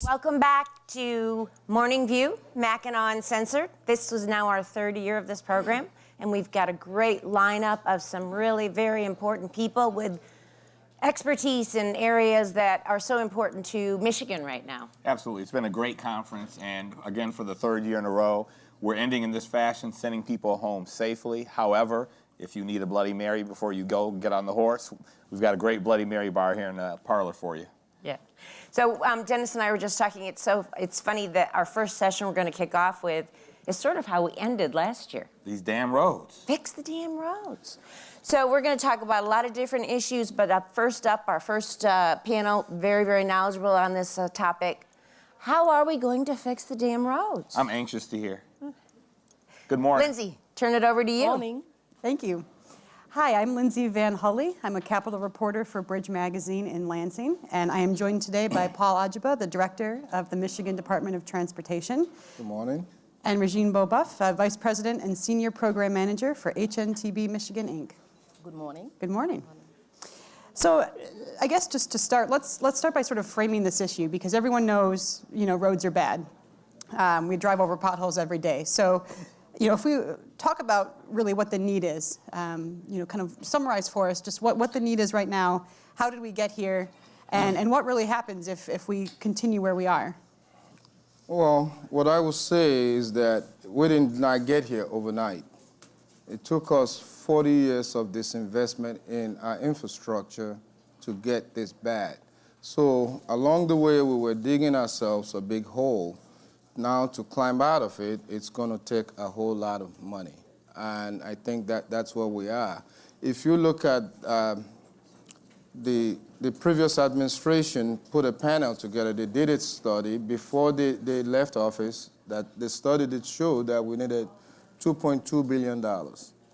Welcome back to Morning View, Mackinac Uncensored. This was now our third year of this program, and we've got a great lineup of some really very important people with expertise in areas that are so important to Michigan right now. Absolutely. It's been a great conference, and again, for the third year in a row, we're ending in this fashion, sending people home safely. However, if you need a Bloody Mary before you go get on the horse, we've got a great Bloody Mary bar here in the parlor for you. Yeah. So Dennis and I were just talking, it's funny that our first session we're going to kick off with is sort of how we ended last year. These damn roads. Fix the damn roads. So we're going to talk about a lot of different issues, but our first panel, very, very knowledgeable on this topic. How are we going to fix the damn roads? I'm anxious to hear. Good morning. Lindsay, turn it over to you. Morning. Thank you. Hi, I'm Lindsay Van Hully. I'm a Capital reporter for Bridge Magazine in Lansing, and I am joined today by Paul Ajiba, the director of the Michigan Department of Transportation. Good morning. And Regine Bobuff, Vice President and Senior Program Manager for HNTB Michigan, Inc. Good morning. Good morning. So I guess just to start, let's start by sort of framing this issue, because everyone knows, roads are bad. We drive over potholes every day. So, if we talk about really what the need is, kind of summarize for us just what the need is right now, how did we get here, and what really happens if we continue where we are? Well, what I will say is that we did not get here overnight. It took us 40 years of disinvestment in our infrastructure to get this bad. So along the way, we were digging ourselves a big hole. Now to climb out of it, it's going to take a whole lot of money. And I think that's where we are. If you look at the previous administration put a panel together, they did a study before they left office, that the study did show that we needed $2.2 billion.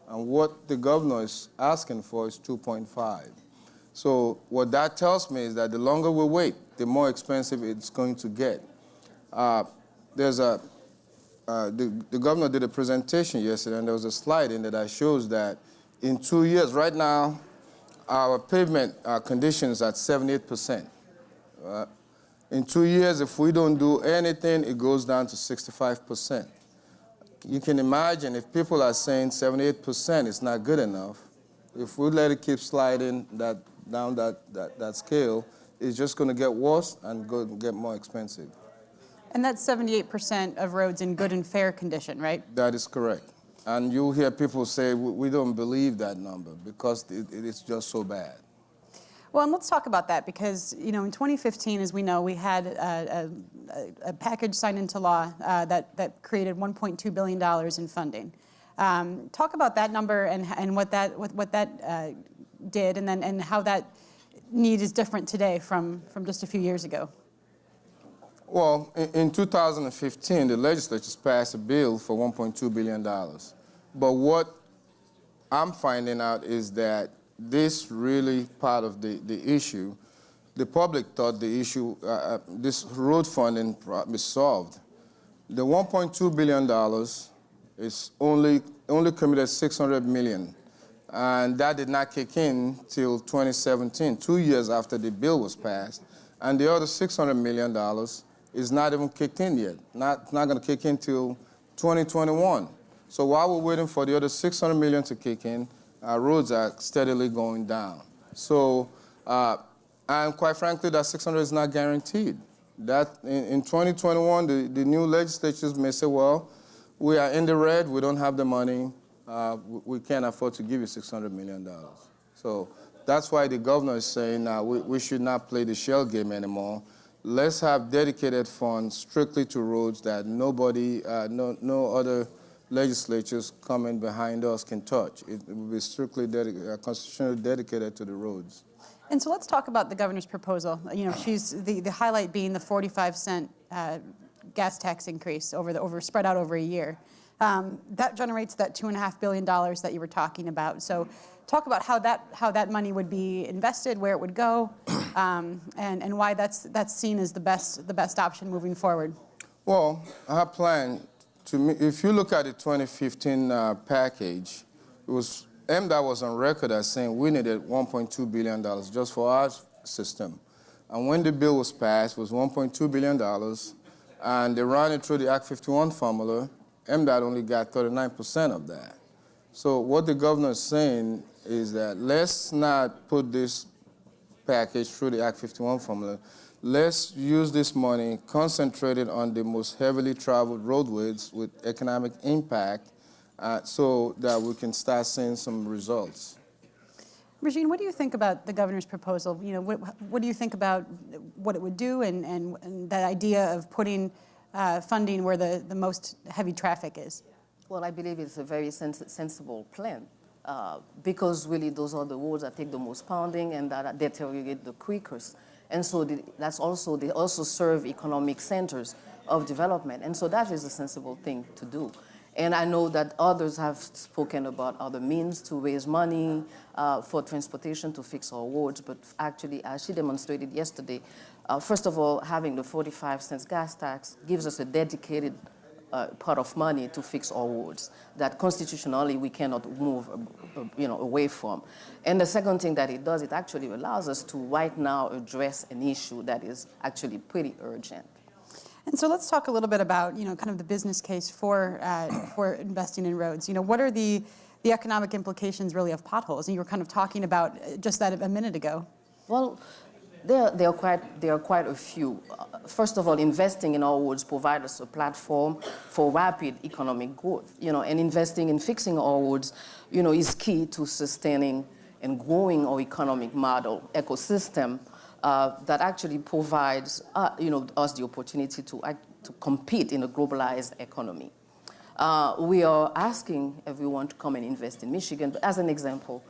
And what the governor is asking for is 2.5. So what that tells me is that the longer we wait, the more expensive it's going to get. The governor did a presentation yesterday, and there was a slide in that shows that in 2 years, right now, our pavement conditions at 78%. In 2 years, if we don't do anything, it goes down to 65%. You can imagine if people are saying 78% is not good enough, if we let it keep sliding down that scale, it's just going to get worse and get more expensive. And that's 78% of roads in good and fair condition, right? That is correct. And you hear people say, we don't believe that number because it is just so bad. Well, and let's talk about that because, in 2015, as we know, we had a package signed into law that created $1.2 billion in funding. Talk about that number and what that did, and how that need is different today from just a few years ago. Well, in 2015, the legislature passed a bill for $1.2 billion. But what I'm finding out is that this really part of the issue, the public thought the issue, this road funding is solved. The $1.2 billion is only committed $600 million. And that did not kick in till 2017, 2 years after the bill was passed. And the other $600 million is not even kicked in yet. Not going to kick in till 2021. So while we're waiting for the other $600 million to kick in, our roads are steadily going down. So, and quite frankly, that 600 is not guaranteed. That in 2021, the new legislatures may say, well, we are in the red, we don't have the money, we can't afford to give you $600 million. So that's why the governor is saying we should not play the shell game anymore. Let's have dedicated funds strictly to roads that nobody, no other legislatures coming behind us can touch. It will be strictly constitutionally dedicated to the roads. And so let's talk about the governor's proposal. She's the highlight being the 45-cent gas tax increase spread out over a year. That generates that $2.5 billion that you were talking about. So talk about how that money would be invested, where it would go, and why that's seen as the best option moving forward. Well, our plan, if you look at the 2015 package, MDOT was on record as saying we needed $1.2 billion just for our system. And when the bill was passed, it was $1.2 billion. And they ran it through the Act 51 formula. MDOT only got 39% of that. So what the governor is saying is that let's not put this package through the Act 51 formula. Let's use this money concentrated on the most heavily traveled roadways with economic impact so that we can start seeing some results. Regine, what do you think about the governor's proposal? You know, what do you think about what it would do and that idea of putting funding where the most heavy traffic is? Well, I believe it's a very sensible plan because really those are the roads that take the most pounding and that deteriorate the quickest. And so they also serve economic centers of development. And so that is a sensible thing to do. And I know that others have spoken about other means to raise money for transportation to fix our roads, but actually, as she demonstrated yesterday, first of all, having the 45 cents gas tax gives us a dedicated pot of money to fix our roads that constitutionally we cannot move away from. And the second thing that it does, it actually allows us to right now address an issue that is actually pretty urgent. And so let's talk a little bit about, kind of the business case for investing in roads. What are the economic implications really of potholes? And you were kind of talking about just that a minute ago. Well, there are quite a few. First of all, investing in our roads provides us a platform for rapid economic growth. And investing in fixing our roads, is key to sustaining and growing our economic model ecosystem. That actually provides us the opportunity to compete in a globalized economy. We are asking everyone to come and invest in Michigan. But as an example,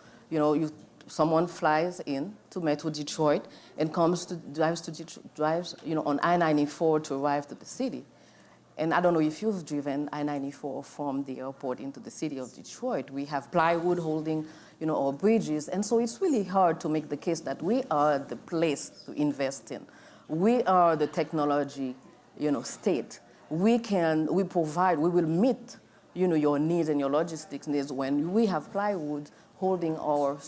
someone flies in to Metro Detroit and drives on I-94 to arrive to the city. And I don't know if you've driven I-94 from the airport into the city of Detroit. We have plywood holding our bridges. And so it's really hard to make the case that we are the place to invest in. We are the technology, state. We will meet, your needs and your logistics needs when we have plywood holding our,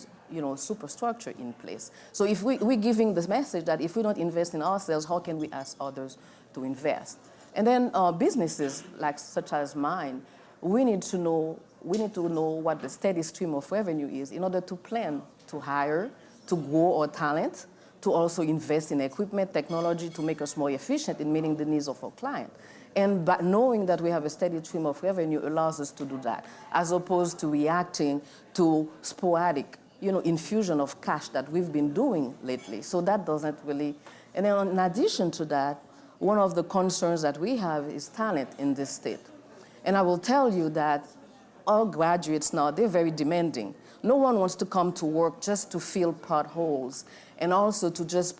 superstructure in place. So if we're giving this message that if we don't invest in ourselves, how can we ask others to invest? And then businesses such as mine, we need to know what the steady stream of revenue is in order to plan, to hire, to grow our talent, to also invest in equipment, technology to make us more efficient in meeting the needs of our client. And by knowing that we have a steady stream of revenue allows us to do that, as opposed to reacting to sporadic, infusion of cash that we've been doing lately. So that doesn't really, and then in addition to that, one of the concerns that we have is talent in this state. And I will tell you that our graduates now, they're very demanding. No one wants to come to work just to fill potholes and also to just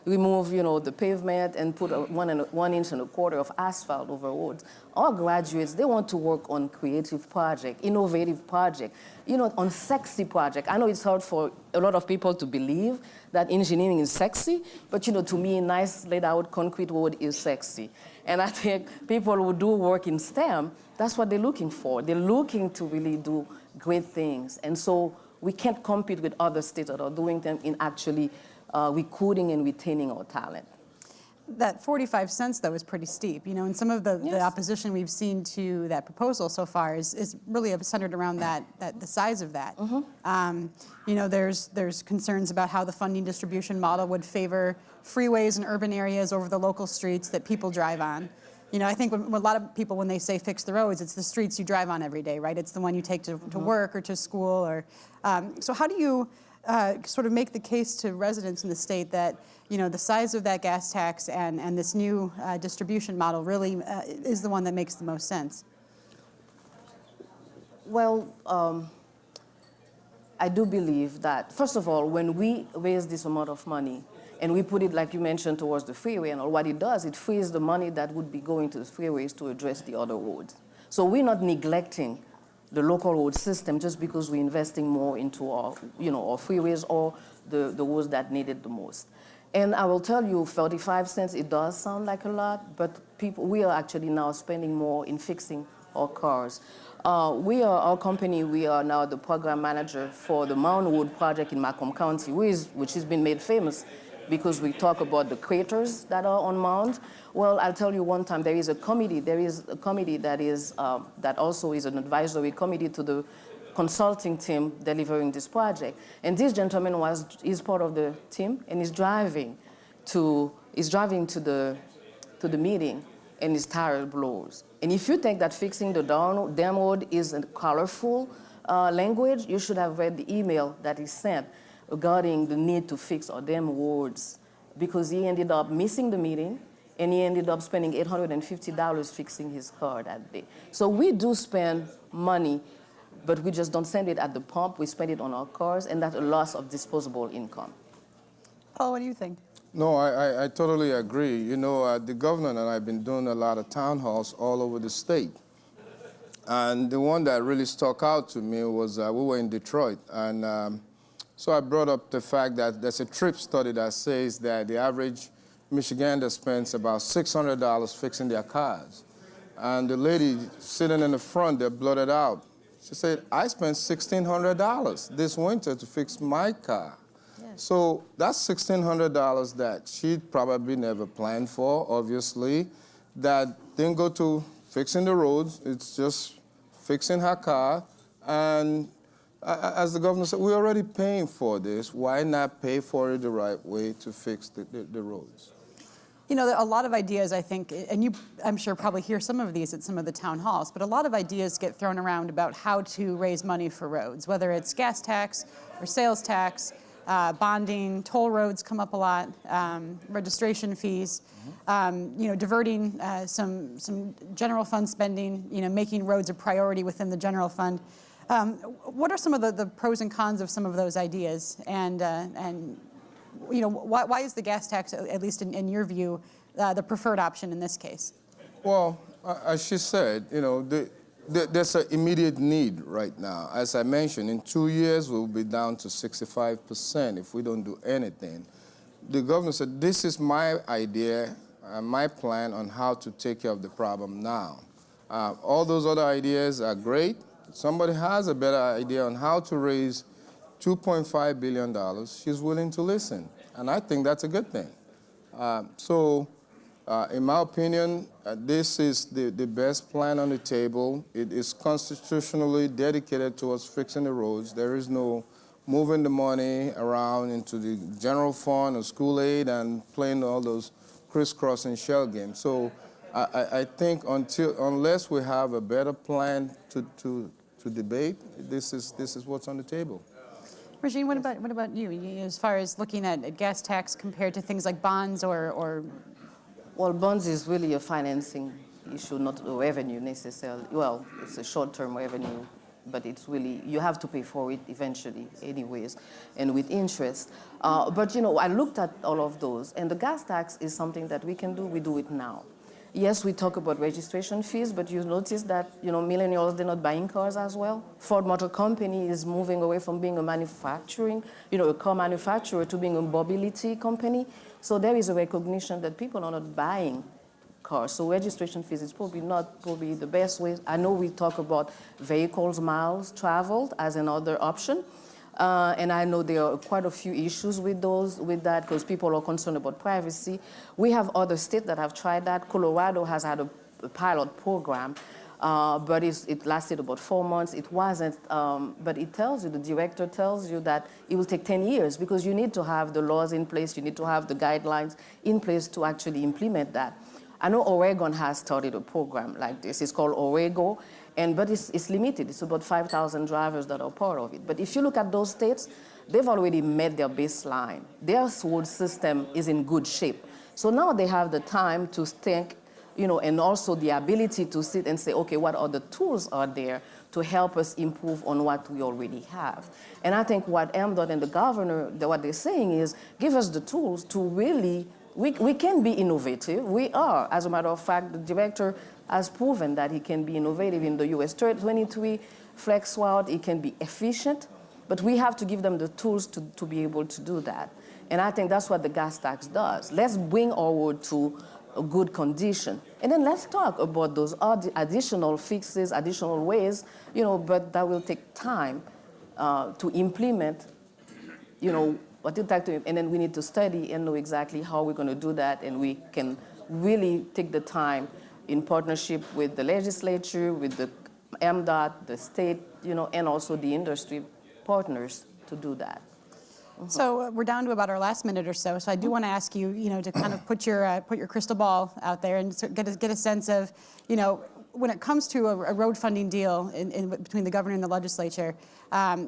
remove, the pavement and put 1 inch and a quarter of asphalt over roads. Our graduates, they want to work on creative project, innovative project, on sexy project. I know it's hard for a lot of people to believe that engineering is sexy, but to me, nice laid out concrete road is sexy. And I think people who do work in STEM, that's what they're looking for. They're looking to really do great things. And so we can't compete with other states that are doing them in actually recruiting and retaining our talent. That 45 cents, though, is pretty steep. And some of the opposition we've seen to that proposal so far is really centered around the size of that. Mm-hmm. There's concerns about how the funding distribution model would favor freeways in urban areas over the local streets that people drive on. I think when a lot of people, when they say fix the roads, it's the streets you drive on every day, right? It's the one you take to work or to school. So how do you sort of make the case to residents in the state that, the size of that gas tax and this new distribution model really is the one that makes the most sense? Well, I do believe that, first of all, when we raise this amount of money, and we put it, like you mentioned, towards the freeway, and what it does, it frees the money that would be going to the freeways to address the other roads. So we're not neglecting the local road system just because we're investing more into our, our freeways or the roads that need it the most. And I will tell you, 35 cents, it does sound like a lot, but we are actually now spending more in fixing our cars. Our company, we are now the program manager for the Mound Road project in Macomb County, which has been made famous because we talk about the craters that are on Mount. Well, I'll tell you one time, there is a committee that is, that also is an advisory committee to the consulting team delivering this project. And this gentleman is part of the team and is driving to the meeting, and his tire blows. And if you think that fixing the dam road is a colorful language, you should have read the email that he sent regarding the need to fix our dam roads, because he ended up missing the meeting and he ended up spending $850 fixing his car that day. So we do spend money, but we just don't spend it at the pump. We spend it on our cars, and that's a loss of disposable income. Paul, what do you think? No, I totally agree. You know, the governor and I have been doing a lot of town halls all over the state. And the one that really stuck out to me was we were in Detroit. And so I brought up the fact that there's a TRIP study that says that the average Michigander spends about $600 fixing their cars. And the lady sitting in the front there blurted out. She said, I spent $1,600 this winter to fix my car. So that's $1,600 that she'd probably never planned for, obviously, that didn't go to fixing the roads. It's just fixing her car. And as the governor said, we're already paying for this. Why not pay for it the right way to fix the roads? You know, a lot of ideas, I think, and you, I'm sure, probably hear some of these at some of the town halls, but a lot of ideas get thrown around about how to raise money for roads, whether it's gas tax or sales tax, bonding, toll roads come up a lot, registration fees, you know, diverting some general fund spending, you know, making roads a priority within the general fund. What are some of the pros and cons of some of those ideas? And you know, why is the gas tax, at least in your view, the preferred option in this case? Well, as she said, you know, there's an immediate need right now. As I mentioned, in 2 years, we'll be down to 65% if we don't do anything. The governor said, this is my idea, my plan on how to take care of the problem now. All those other ideas are great. If somebody has a better idea on how to raise $2.5 billion, she's willing to listen. And I think that's a good thing. In my opinion, this is the best plan on the table. It is constitutionally dedicated towards fixing the roads. There is no moving the money around into the general fund or school aid and playing all those crisscrossing shell games. So I think unless we have a better plan to debate, this is what's on the table. Regine, what about you, as far as looking at gas tax compared to things like bonds or Well, bonds is really a financing issue, not a revenue necessarily. Well, it's a short-term revenue, but it's really, you have to pay for it eventually anyways, and with interest. But, you know, I looked at all of those, and the gas tax is something that we can do. We do it now. Yes, we talk about registration fees, but you notice that, you know, millennials, they're not buying cars as well. Ford Motor Company is moving away from being a manufacturing, you know, a car manufacturer to being a mobility company. So there is a recognition that people are not buying cars. So registration fees is probably not the best way. I know we talk about vehicles, miles traveled as another option. And I know there are quite a few issues with that, because people are concerned about privacy. We have other states that have tried that. Colorado has had a pilot program, but it lasted about 4 months. It wasn't, but it tells you, the director tells you that it will take 10 years, because you need to have the laws in place, you need to have the guidelines in place to actually implement that. I know Oregon has started a program like this. It's called Orego. But it's limited. It's about 5,000 drivers that are part of it. But if you look at those states, they've already met their baseline. Their road system is in good shape. So now they have the time to think, you know, and also the ability to sit and say, okay, what other tools are there to help us improve on what we already have? And I think what MDOT and the governor, what they're saying is, give us the tools to really, we can be innovative. We are. As a matter of fact, the director has proven that he can be innovative in the US 23 flex route. It can be efficient, but we have to give them the tools to be able to do that. And I think that's what the gas tax does. Let's bring our road to a good condition. And then let's talk about those additional fixes, additional ways, you know, but that will take time to implement, you know, what it takes to, and then we need to study and know exactly how we're going to do that, and we can really take the time in partnership with the legislature, with the MDOT, the state, and also the industry partners to do that. So we're down to about our last minute or so. So I do want to ask you, to kind of put your crystal ball out there and get a sense of, when it comes to a road funding deal between the governor and the legislature,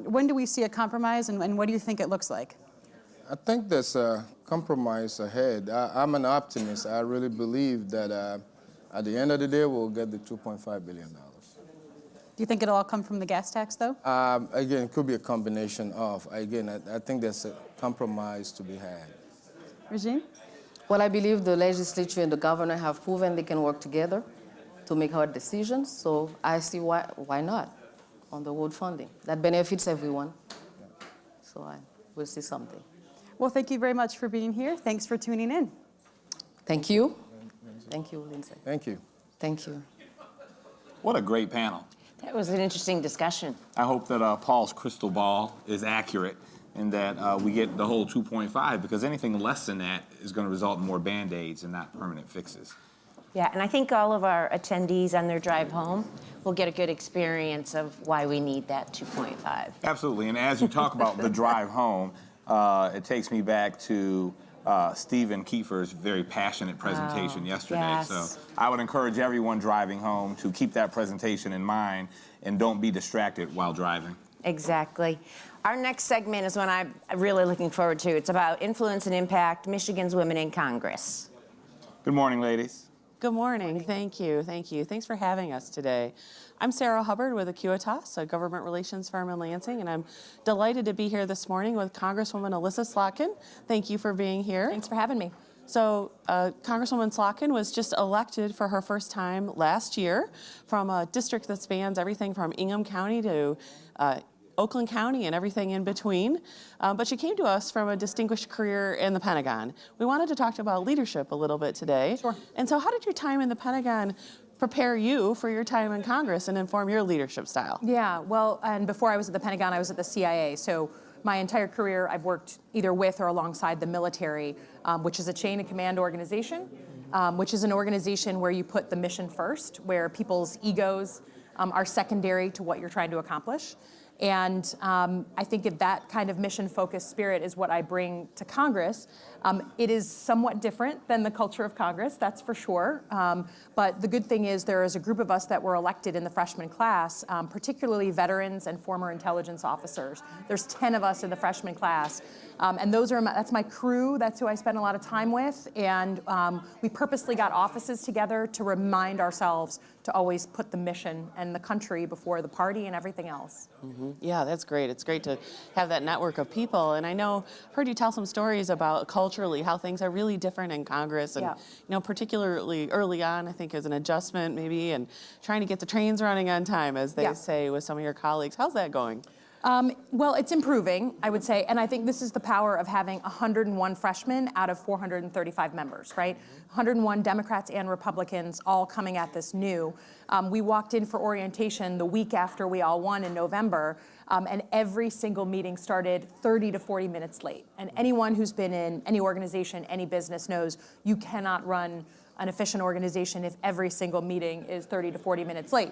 when do we see a compromise, and what do you think it looks like? I think there's a compromise ahead. I'm an optimist. I really believe that at the end of the day, we'll get the $2.5 billion. Do you think it'll all come from the gas tax, though? Again, it could be a combination of. Again, I think there's a compromise to be had. Regine? Well, I believe the legislature and the governor have proven they can work together to make hard decisions, so I see why not on the road funding. That benefits everyone, so we'll see something. Well, thank you very much for being here. Thanks for tuning in. Thank you. Thank you, Lindsay. Thank you. Thank you. What a great panel. That was an interesting discussion. I hope that Paul's crystal ball is accurate and that we get the whole 2.5, because anything less than that is going to result in more Band-Aids and not permanent fixes. Yeah, and I think all of our attendees on their drive home will get a good experience of why we need that 2.5. Absolutely, and as you talk about the drive home, it takes me back to Stephen Kiefer's very passionate presentation yesterday. yes. So I would encourage everyone driving home to keep that presentation in mind and don't be distracted while driving. Exactly. Our next segment is one I'm really looking forward to. It's about influence and impact, Michigan's women in Congress. Good morning, ladies. Good morning. Thank you. Thank you. Thanks for having us today. I'm Sarah Hubbard with Acuitas, a government relations firm in Lansing, and I'm delighted to be here this morning with Congresswoman Alyssa Slotkin. Thank you for being here. Thanks for having me. So Congresswoman Slotkin was just elected for her first time last year from a district that spans everything from Ingham County to Oakland County and everything in between. But she came to us from a distinguished career in the Pentagon. We wanted to talk about leadership a little bit today. Sure. And so how did your time in the Pentagon prepare you for your time in Congress and inform your leadership style? Yeah, well, and before I was at the Pentagon, I was at the CIA. So my entire career, I've worked either with or alongside the military, which is a chain of command organization, which is an organization where you put the mission first, where people's egos are secondary to what you're trying to accomplish. And I think that kind of mission-focused spirit is what I bring to Congress. It is somewhat different than the culture of Congress, that's for sure. But the good thing is there is a group of us that were elected in the freshman class, particularly veterans and former intelligence officers. There's 10 of us in the freshman class. And that's my crew. That's who I spend a lot of time with. And we purposely got offices together to remind ourselves to always put the mission and the country before the party and everything else. Mm-hmm. Yeah, that's great. It's great to have that network of people. And I know, I've heard you tell some stories about culturally how things are really different in Congress. And, particularly early on, I think as an adjustment maybe, and trying to get the trains running on time, as they say, with some of your colleagues. How's that going? Well, it's improving, I would say, and I think this is the power of having 101 freshmen out of 435 members, right? 101 Democrats and Republicans all coming at this new. We walked in for orientation the week after we all won in November, and every single meeting started 30 to 40 minutes late. And anyone who's been in any organization, any business knows you cannot run an efficient organization if every single meeting is 30 to 40 minutes late.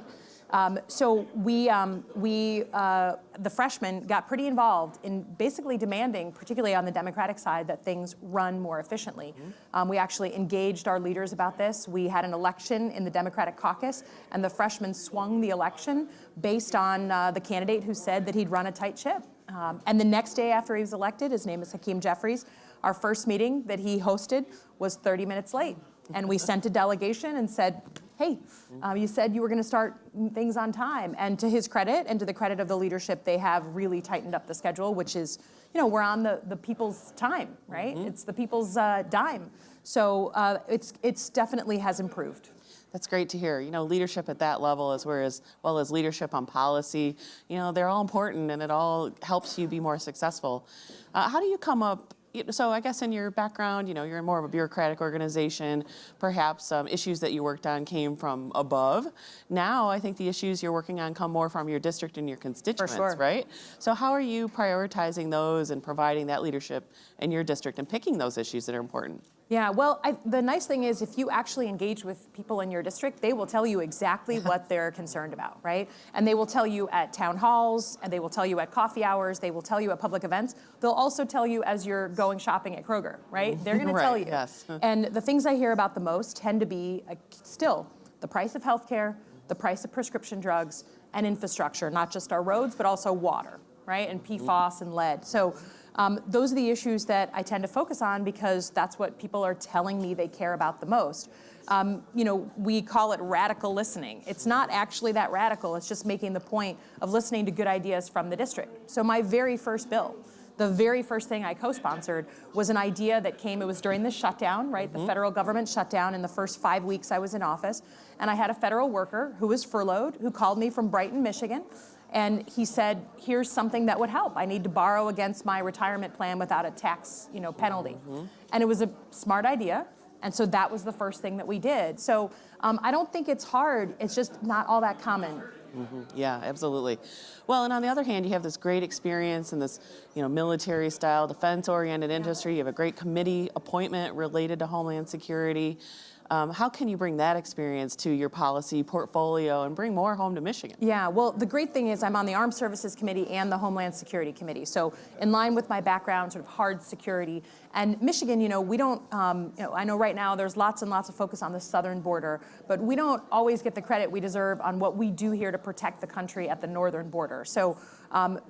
So the freshmen got pretty involved in basically demanding, particularly on the Democratic side, that things run more efficiently. We actually engaged our leaders about this. We had an election in the Democratic caucus, and the freshmen swung the election based on the candidate who said that he'd run a tight ship. And the next day after he was elected, his name is Hakeem Jeffries, our first meeting that he hosted was 30 minutes late. And we sent a delegation and said, hey, you said you were going to start things on time. And to his credit and to the credit of the leadership, they have really tightened up the schedule, which is, we're on the people's time, right? It's the people's dime. So it's definitely has improved. That's great to hear. Leadership at that level as well as leadership on policy, they're all important and it all helps you be more successful. How do you come up so I guess in your background, you're in more of a bureaucratic organization. Perhaps issues that you worked on came from above. Now I think the issues you're working on come more from your district and your constituents, sure. right? So how are you prioritizing those and providing that leadership in your district and picking those issues that are important? Yeah, well, the nice thing is if you actually engage with people in your district, they will tell you exactly what they're concerned about, right? And they will tell you at town halls, and they will tell you at coffee hours, they will tell you at public events. They'll also tell you as you're going shopping at Kroger, right? They're gonna tell you. Yes. And the things I hear about the most tend to be still the price of healthcare, the price of prescription drugs, and infrastructure, not just our roads, but also water, right? And PFAS and lead. So those are the issues that I tend to focus on because that's what people are telling me they care about the most. We call it radical listening. It's not actually that radical. It's just making the point of listening to good ideas from the district. So my very first bill, the very first thing I co-sponsored was an idea that came, it was during the shutdown, right? The federal government shut down in the first 5 weeks I was in office. And I had a federal worker who was furloughed, who called me from Brighton, Michigan. And he said, here's something that would help. I need to borrow against my retirement plan without a tax, penalty. And it was a smart idea. And so that was the first thing that we did. So I don't think it's hard. It's just not all that common. Yeah, absolutely. Well, and on the other hand, you have this great experience in this, military-style, defense-oriented industry. You have a great committee appointment related to Homeland Security. How can you bring that experience to your policy portfolio and bring more home to Michigan? Yeah, well, the great thing is I'm on the Armed Services Committee and the Homeland Security Committee. So in line with my background, sort of hard security. And Michigan, we don't, I know right now there's lots and lots of focus on the southern border, but we don't always get the credit we deserve on what we do here to protect the country at the northern border. So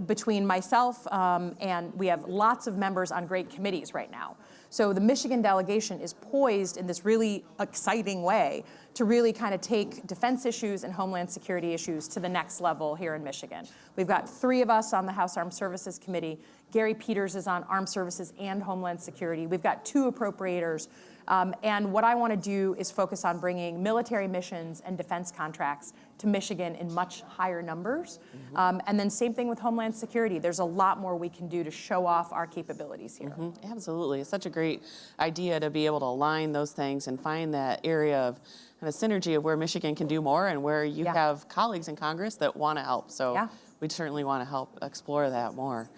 between myself and we have lots of members on great committees right now. So the Michigan delegation is poised in this really exciting way to really kind of take defense issues and Homeland Security issues to the next level here in Michigan. We've got 3 of us on the House Armed Services Committee. Gary Peters is on Armed Services and Homeland Security. We've got 2 appropriators. And what I want to do is focus on bringing military missions and defense contracts to Michigan in much higher numbers. And then same thing with Homeland Security. There's a lot more we can do to show off our capabilities here. Absolutely. It's such a great idea to be able to align those things and find that area of kind of synergy of where Michigan can do more and where you have colleagues in Congress that want to help. So we certainly want to help explore that more.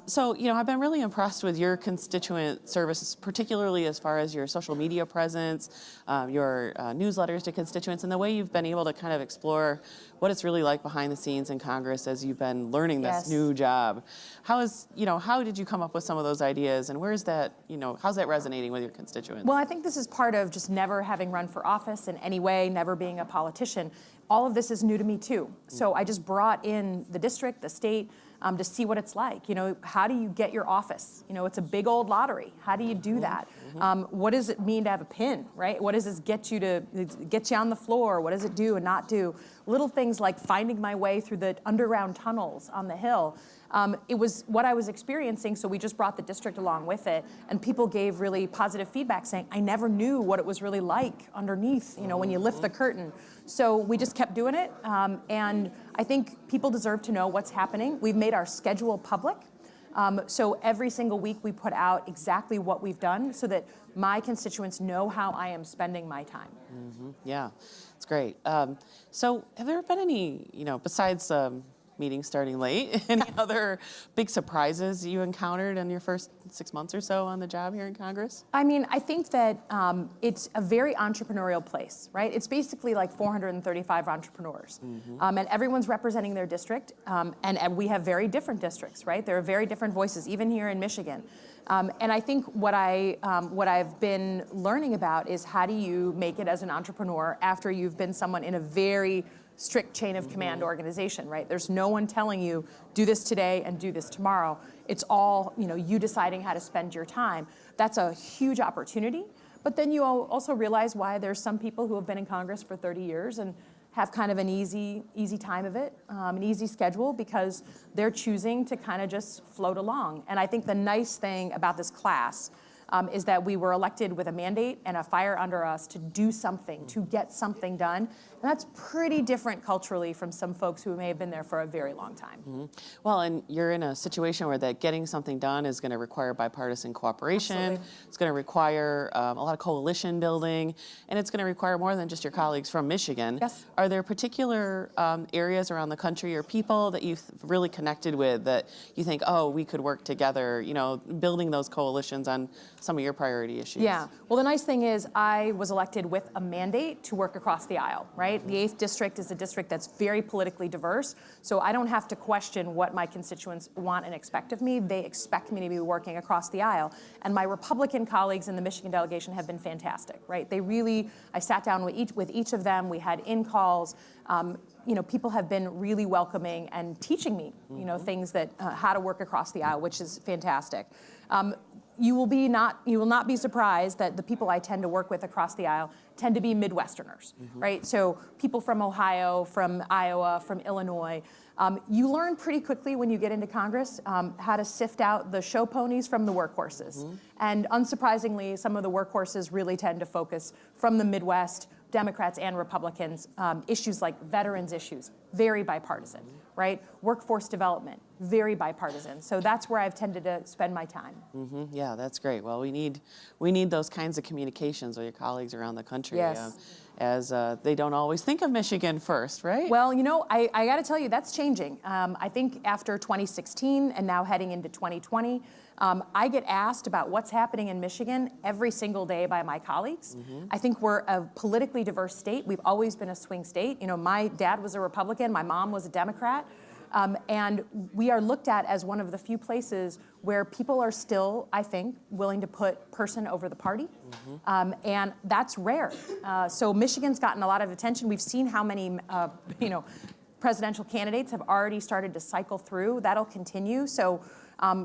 So, I've been really impressed with your constituent services, particularly as far as your social media presence, your newsletters to constituents, and the way you've been able to kind of explore what it's really like behind the scenes in Congress as you've been learning this new job. How did you come up with some of those ideas, and where's that, how's that resonating with your constituents? Well, I think this is part of just never having run for office in any way, never being a politician. All of this is new to me too. So I just brought in the district, the state, to see what it's like. How do you get your office? It's a big old lottery. How do you do that? What does it mean to have a pin, right? What does this get you on the floor? What does it do and not do? Little things like finding my way through the underground tunnels on the Hill. It was what I was experiencing, so we just brought the district along with it, and people gave really positive feedback saying, I never knew what it was really like underneath, when you lift the curtain. So we just kept doing it, and I think people deserve to know what's happening. We've made our schedule public, so every single week we put out exactly what we've done so that my constituents know how I am spending my time. Yeah, it's great. So have there been any, besides meeting starting late, any other big surprises you encountered in your first 6 months or so on the job here in Congress? I mean, I think that it's a very entrepreneurial place, right? It's basically like 435 entrepreneurs. And everyone's representing their district. And we have very different districts, right? There are very different voices, even here in Michigan. And I think what I've been learning about is how do you make it as an entrepreneur after you've been someone in a very strict chain of command organization, right? There's no one telling you, do this today and do this tomorrow. It's all, you deciding how to spend your time. That's a huge opportunity. But then you also realize why there's some people who have been in Congress for 30 years and have kind of an easy time of it, an easy schedule, because they're choosing to kind of just float along. And I think the nice thing about this class is that we were elected with a mandate and a fire under us to do something, to get something done. And that's pretty different culturally from some folks who may have been there for a very long time. Well, and you're in a situation where that getting something done is going to require bipartisan cooperation. Absolutely. It's going to require a lot of coalition building, and it's going to require more than just your colleagues from Michigan. Yes. Are there particular areas around the country or people that you've really connected with that you think, oh, we could work together, you know, building those coalitions on some of your priority issues? Yeah. Well, the nice thing is I was elected with a mandate to work across the aisle, right? The 8th district is a district that's very politically diverse, so I don't have to question what my constituents want and expect of me. They expect me to be working across the aisle. And my Republican colleagues in the Michigan delegation have been fantastic, right? They really, I sat down with each of them. We had in-calls. You know, people have been really welcoming and teaching me, you know, things that, how to work across the aisle, which is fantastic. You will not be surprised that the people I tend to work with across the aisle tend to be Midwesterners, right? So people from Ohio, from Iowa, from Illinois. You learn pretty quickly when you get into Congress how to sift out the show ponies from the workhorses. And unsurprisingly, some of the workhorses really tend to focus from the Midwest, Democrats and Republicans, issues like veterans issues, very bipartisan, right? Workforce development, very bipartisan. So that's where I've tended to spend my time. Yeah, that's great. Well, we need those kinds of communications with your colleagues around the country. Yes. As they don't always think of Michigan first, right? Well, you know, I got to tell you, that's changing. I think after 2016 and now heading into 2020, I get asked about what's happening in Michigan every single day by my colleagues. I think we're a politically diverse state. We've always been a swing state. You know, my dad was a Republican, my mom was a Democrat. And we are looked at as one of the few places where people are still, I think, willing to put person over the party. And that's rare. So Michigan's gotten a lot of attention. We've seen how many, you know, presidential candidates have already started to cycle through. That'll continue. So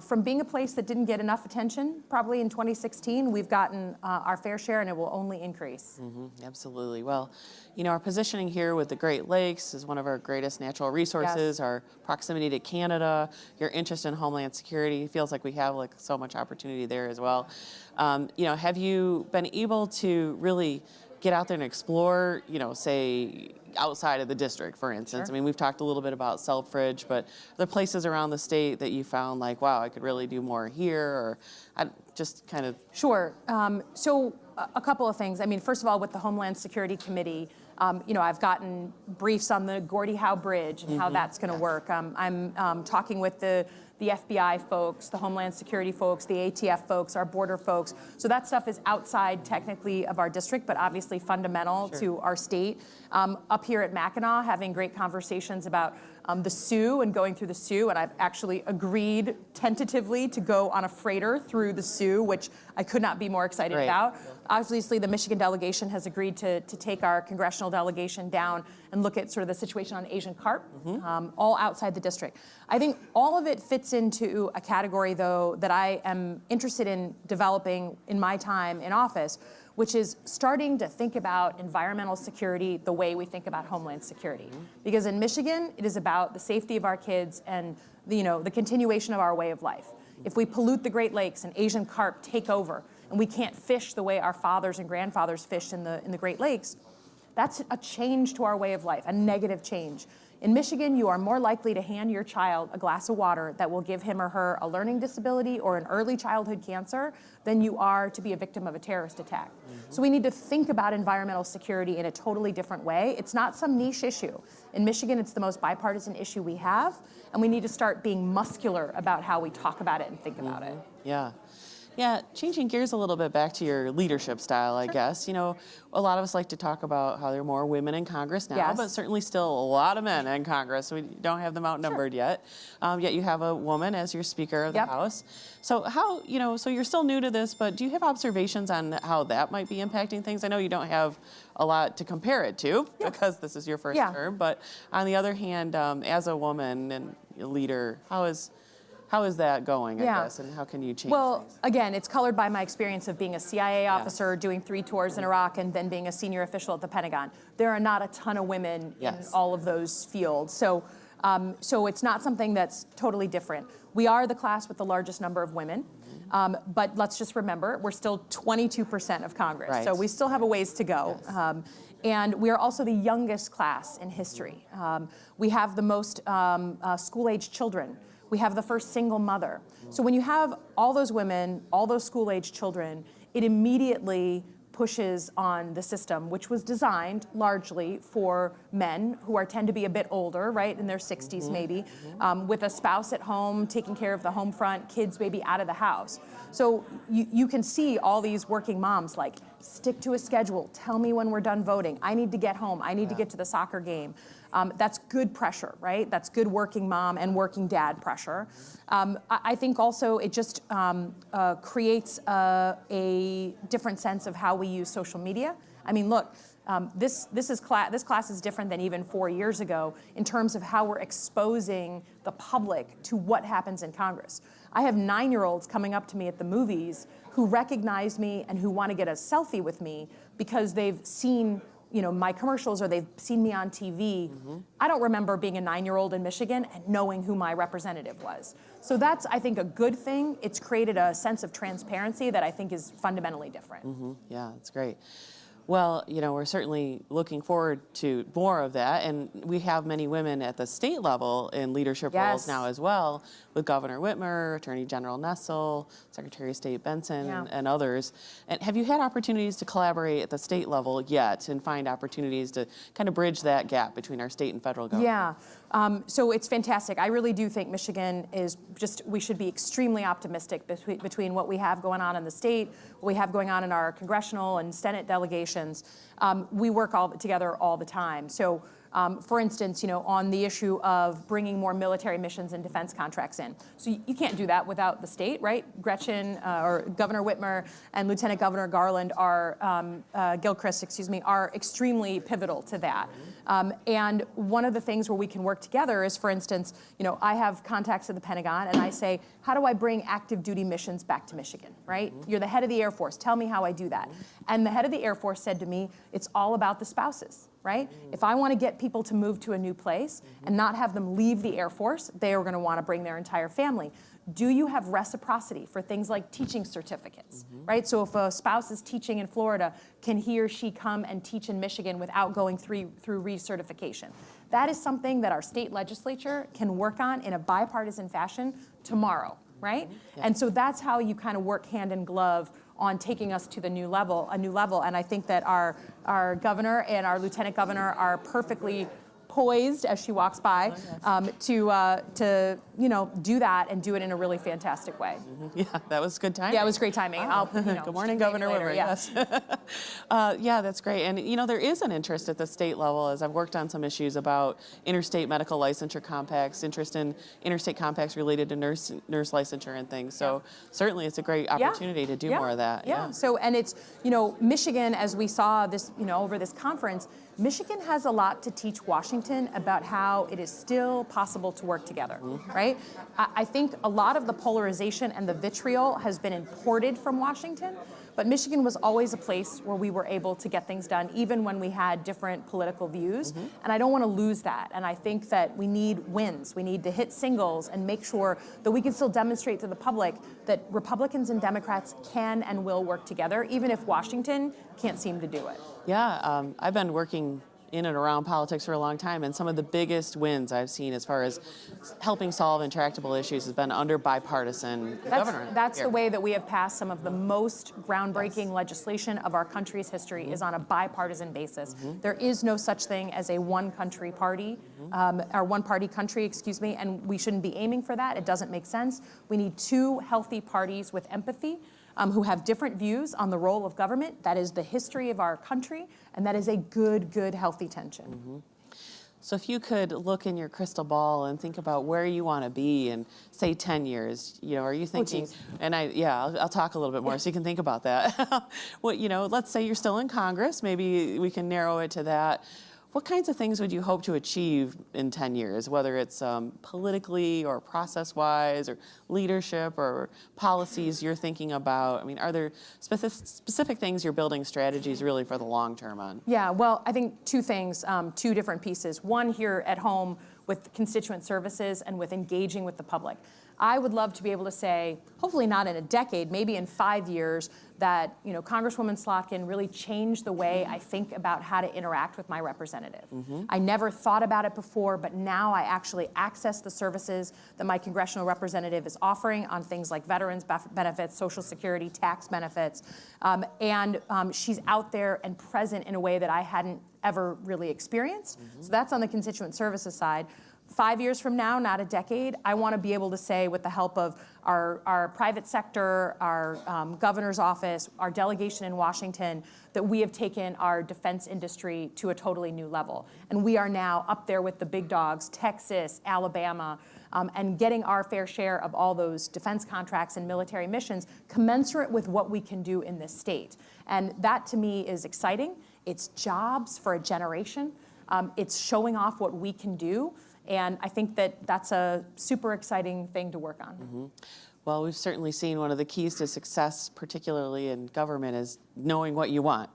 from being a place that didn't get enough attention, probably in 2016, we've gotten our fair share, and it will only increase. Absolutely. Well, you know, our positioning here with the Great Lakes is one of our greatest natural resources, Yes. our proximity to Canada, your interest in homeland security. Feels like we have like so much opportunity there as well. You know, have you been able to really get out there and explore, you know, say, outside of the district, for instance? Sure. I mean, we've talked a little bit about Selfridge, but are there places around the state that you found like, wow, I could really do more here, or just kind of... Sure. So a couple of things. I mean, first of all, with the Homeland Security Committee, you know, I've gotten briefs on the Gordie Howe Bridge and how that's going to work. I'm talking with the FBI folks, the Homeland Security folks, the ATF folks, our border folks. So that stuff is outside technically of our district, but obviously fundamental to our state. Up here at Mackinac, having great conversations about the Sioux and going through the Sioux, and I've actually agreed tentatively to go on a freighter through the Sioux, which I could not be more excited Great. about. Obviously, the Michigan delegation has agreed to take our congressional delegation down and look at sort of the situation on Asian carp, all outside the district. I think all of it fits into a category, though, that I am interested in developing in my time in office, which is starting to think about environmental security the way we think about homeland security. Because in Michigan, it is about the safety of our kids and the continuation of our way of life. If we pollute the Great Lakes and Asian carp take over, and we can't fish the way our fathers and grandfathers fished in the Great Lakes, that's a change to our way of life, a negative change. In Michigan, you are more likely to hand your child a glass of water that will give him or her a learning disability or an early childhood cancer than you are to be a victim of a terrorist attack. So we need to think about environmental security in a totally different way. It's not some niche issue. In Michigan, it's the most bipartisan issue we have, and we need to start being muscular about how we talk about it and think about it. Yeah. Yeah, changing gears a little bit back to your leadership style, I guess. You know, a lot of us like to talk about how there are more women in Congress now, Yes. but certainly still a lot of men in Congress. We don't have them outnumbered yet. Yet you have a woman as your Speaker of the Yep. House. So how, so you're still new to this, but do you have observations on how that might be impacting things? I know you don't have a lot to compare it to because this is your first term, but on the other hand, as a woman and a leader, how is that going, I guess, and how can you change things? Again, it's colored by my experience of being a CIA officer, doing 3 tours in Iraq, and then being a senior official at the Pentagon. There are not a ton of women in all of those fields. So it's not something that's totally different. We are the class with the largest number of women. But let's just remember, we're still 22% of Congress. Right. So we still have a ways to go. Yes. And we are also the youngest class in history. We have the most school-aged children. We have the first single mother. So when you have all those women, all those school-aged children, it immediately pushes on the system, which was designed largely for men who tend to be a bit older, right, in their 60s maybe, with a spouse at home, taking care of the home front, kids maybe out of the house. So you can see all these working moms like, stick to a schedule, tell me when we're done voting, I need to get home, I need to get to the soccer game. That's good pressure, right? That's good working mom and working dad pressure. I think also it just creates a different sense of how we use social media. I mean, look, this class is different than even 4 years ago in terms of how we're exposing the public to what happens in Congress. I have 9-year-olds coming up to me at the movies who recognize me and who want to get a selfie with me because they've seen my commercials or they've seen me on TV. I don't remember being a 9-year-old in Michigan and knowing who my representative was. So that's, I think, a good thing. It's created a sense of transparency that I think is fundamentally different. Yeah, that's great. Well, we're certainly looking forward to more of that, and we have many women at the state level in leadership roles now as well, with Governor Whitmer, Attorney General Nessel, Secretary of State Benson, and others. And have you had opportunities to collaborate at the state level yet and find opportunities to kind of bridge that gap between our state and federal government? Yeah, so it's fantastic. I really do think Michigan is we should be extremely optimistic between what we have going on in the state, what we have going on in our congressional and Senate delegations. We work together all the time. So for instance, on the issue of bringing more military missions and defense contracts in. So you can't do that without the state, right? Gretchen, or Governor Whitmer and Lieutenant Governor Garland Gilchrist, are extremely pivotal to that. And one of the things where we can work together is, for instance, I have contacts at the Pentagon and I say, how do I bring active duty missions back to Michigan, right? You're the head of the Air Force, tell me how I do that. And the head of the Air Force said to me, it's all about the spouses. Right? If I want to get people to move to a new place and not have them leave the Air Force, they are going to want to bring their entire family. Do you have reciprocity for things like teaching certificates, right? So if a spouse is teaching in Florida, can he or she come and teach in Michigan without going through recertification? That is something that our state legislature can work on in a bipartisan fashion tomorrow, right? And so that's how you kind of work hand in glove on taking us to a new level. And I think that our governor and our lieutenant governor are perfectly poised as she walks by to do that and do it in a really fantastic way. Yeah, that was good timing. Yeah, it was great timing. Good morning, Governor Whitmer. Yes. Yeah, that's great. And there is an interest at the state level, as I've worked on some issues about interstate medical licensure compacts, interest in interstate compacts related to nurse licensure and things. So certainly it's a great opportunity to do more of that. Yeah. So, and it's, Michigan, as we saw this, over this conference, Michigan has a lot to teach Washington about how it is still possible to work together, right? I think a lot of the polarization and the vitriol has been imported from Washington, but Michigan was always a place where we were able to get things done, even when we had different political views. And I don't want to lose that. And I think that we need wins. We need to hit singles and make sure that we can still demonstrate to the public that Republicans and Democrats can and will work together, even if Washington can't seem to do it. Yeah, I've been working in and around politics for a long time, and some of the biggest wins I've seen as far as helping solve intractable issues has been under bipartisan government. That's the way that we have passed some of the most groundbreaking legislation of our country's history is on a bipartisan basis. There is no such thing as a one-country party, or one-party country, and we shouldn't be aiming for that. It doesn't make sense. We need two healthy parties with empathy, who have different views on the role of government. That is the history of our country, and that is a good, healthy tension. So if you could look in your crystal ball and think about where you want to be in, say, 10 years, are you thinking, I'll talk a little bit more so you can think about that. Well, let's say you're still in Congress, maybe we can narrow it to that. What kinds of things would you hope to achieve in 10 years, whether it's politically or process-wise or leadership or policies you're thinking about? I mean, are there specific things you're building strategies really for the long term on? Yeah, well, I think two things, two different pieces. One here at home with constituent services and with engaging with the public. I would love to be able to say, hopefully not in a decade, maybe in 5 years, that Congresswoman Slotkin really changed the way I think about how to interact with my representative. I never thought about it before, but now I actually access the services that my congressional representative is offering on things like veterans benefits, Social Security, tax benefits, and she's out there and present in a way that I hadn't ever really experienced. So that's on the constituent services side. 5 years from now, not a decade, I want to be able to say, with the help of our private sector, our governor's office, our delegation in Washington, that we have taken our defense industry to a totally new level. And we are now up there with the big dogs, Texas, Alabama, and getting our fair share of all those defense contracts and military missions commensurate with what we can do in this state. And that, to me, is exciting. It's jobs for a generation. It's showing off what we can do. And I think that that's a super exciting thing to work on. Well, we've certainly seen one of the keys to success, particularly in government, is knowing what you want.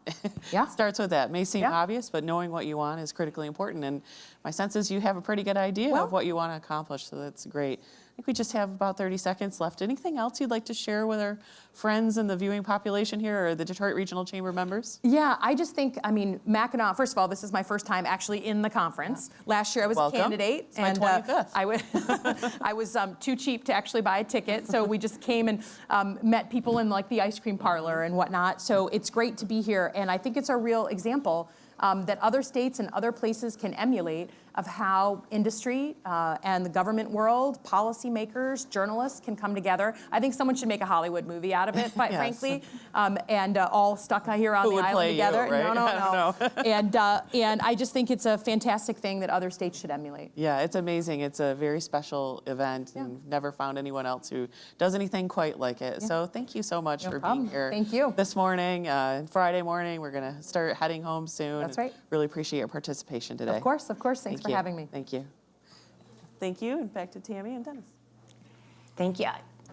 Yeah. Starts with that. May seem Yeah. obvious, but knowing what you want is critically important. And my sense is you have a pretty good idea of what you want to accomplish, so that's great. I think we just have about 30 seconds left. Anything else you'd like to share with our friends and the viewing population here, or the Detroit Regional Chamber members? Yeah, I just think, Mackinac, first of all, this is my first time actually in the conference. Last year I was Welcome. a candidate. It's my 25th. I was too cheap to actually buy a ticket, so we just came and met people in like the ice cream parlor and whatnot. So it's great to be here, and I think it's a real example that other states and other places can emulate of how industry and the government world, policymakers, journalists can come together. I think someone should make a Hollywood movie out of it, quite Yes. frankly, and all stuck here on Who the would island play you, together. right? No. I don't know. And I just think it's a fantastic thing that other states should emulate. Yeah, it's amazing. It's a very special event, and never found anyone else who does anything quite like it. So thank you so much for problem. being here. Thank you. This morning, Friday morning, we're going to start heading home soon. That's and right. Really appreciate your participation today. Of course. Thanks for you. having me. Thank you. Thank you, and back to Tammy and Dennis. Thank you.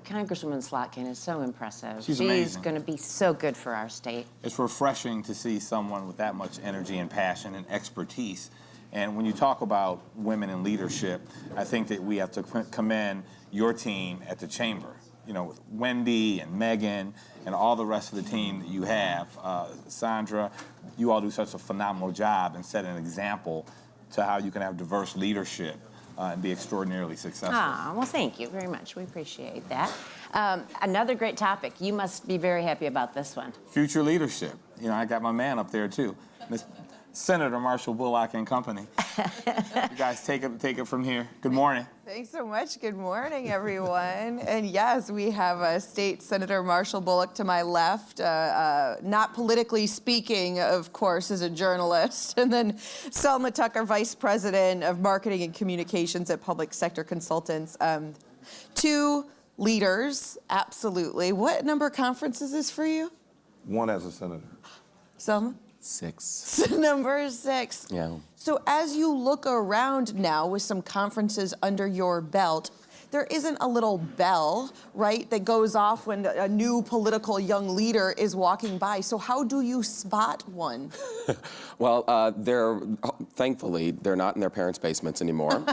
Congresswoman Slotkin is so impressive. She's amazing. going to be so good for our state. It's refreshing to see someone with that much energy and passion and expertise. And when you talk about women in leadership, I think that we have to commend your team at the Chamber. With Wendy and Megan and all the rest of the team that you have. Sandra, you all do such a phenomenal job and set an example to how you can have diverse leadership and be extraordinarily successful. Well, thank you very much. We appreciate that. Another great topic. You must be very happy about this one. Future leadership. I got my man up there too, Senator Marshall Bullock and company. You guys take it from here. Good morning. Thanks so much. Good morning, everyone. And yes, we have State Senator Marshall Bullock to my left, not politically speaking, of course, as a journalist. And then Selma Tucker, Vice President of Marketing and Communications at Public Sector Consultants. Two leaders, absolutely. What number conference is this for you? One as a senator. Selma? 6. Number 6. Yeah. So as you look around now with some conferences under your belt, there isn't a little bell, right, that goes off when a new political young leader is walking by. So how do you spot one? Well, thankfully, they're not in their parents' basements anymore.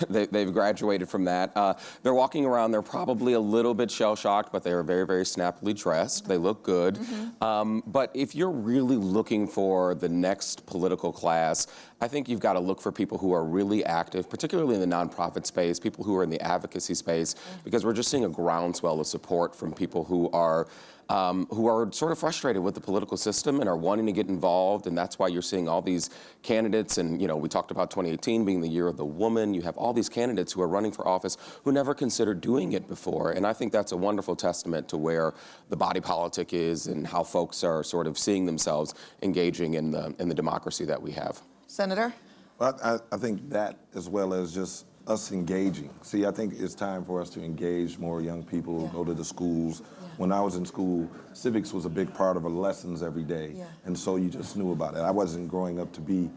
They've graduated from that. They're walking around. They're probably a little bit shell-shocked, but they are very, very snappily dressed. They look good. But if you're really looking for the next political class, I think you've got to look for people who are really active, particularly in the nonprofit space, people who are in the advocacy space, because we're just seeing a groundswell of support from people who are sort of frustrated with the political system and are wanting to get involved, and that's why you're seeing all these candidates. And we talked about 2018 being the year of the woman. You have all these candidates who are running for office who never considered doing it before, and I think that's a wonderful testament to where the body politic is and how folks are sort of seeing themselves engaging in the democracy that we have. Senator? Well, I think that, as well as just us engaging. See, I think it's time for us to engage more young people, go to the schools. When I was in school, civics was a big part of our lessons every day, and so you just knew about it. I wasn't growing up to be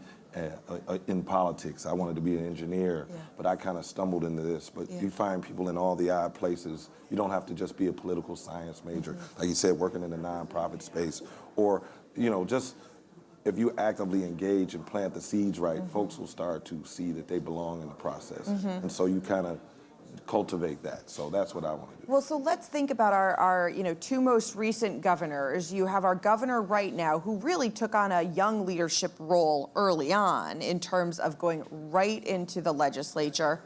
in politics. I wanted to be an engineer, but I kind of stumbled into this. But you find people in all the odd places. You don't have to just be a political science major. Like you said, working in the nonprofit space, or, just if you actively engage and plant the seeds right, folks will start to see that they belong in the process. And so you kind of cultivate that. So that's what I want to do. Well, so let's think about our two most recent governors. You have our governor right now who really took on a young leadership role early on in terms of going right into the legislature.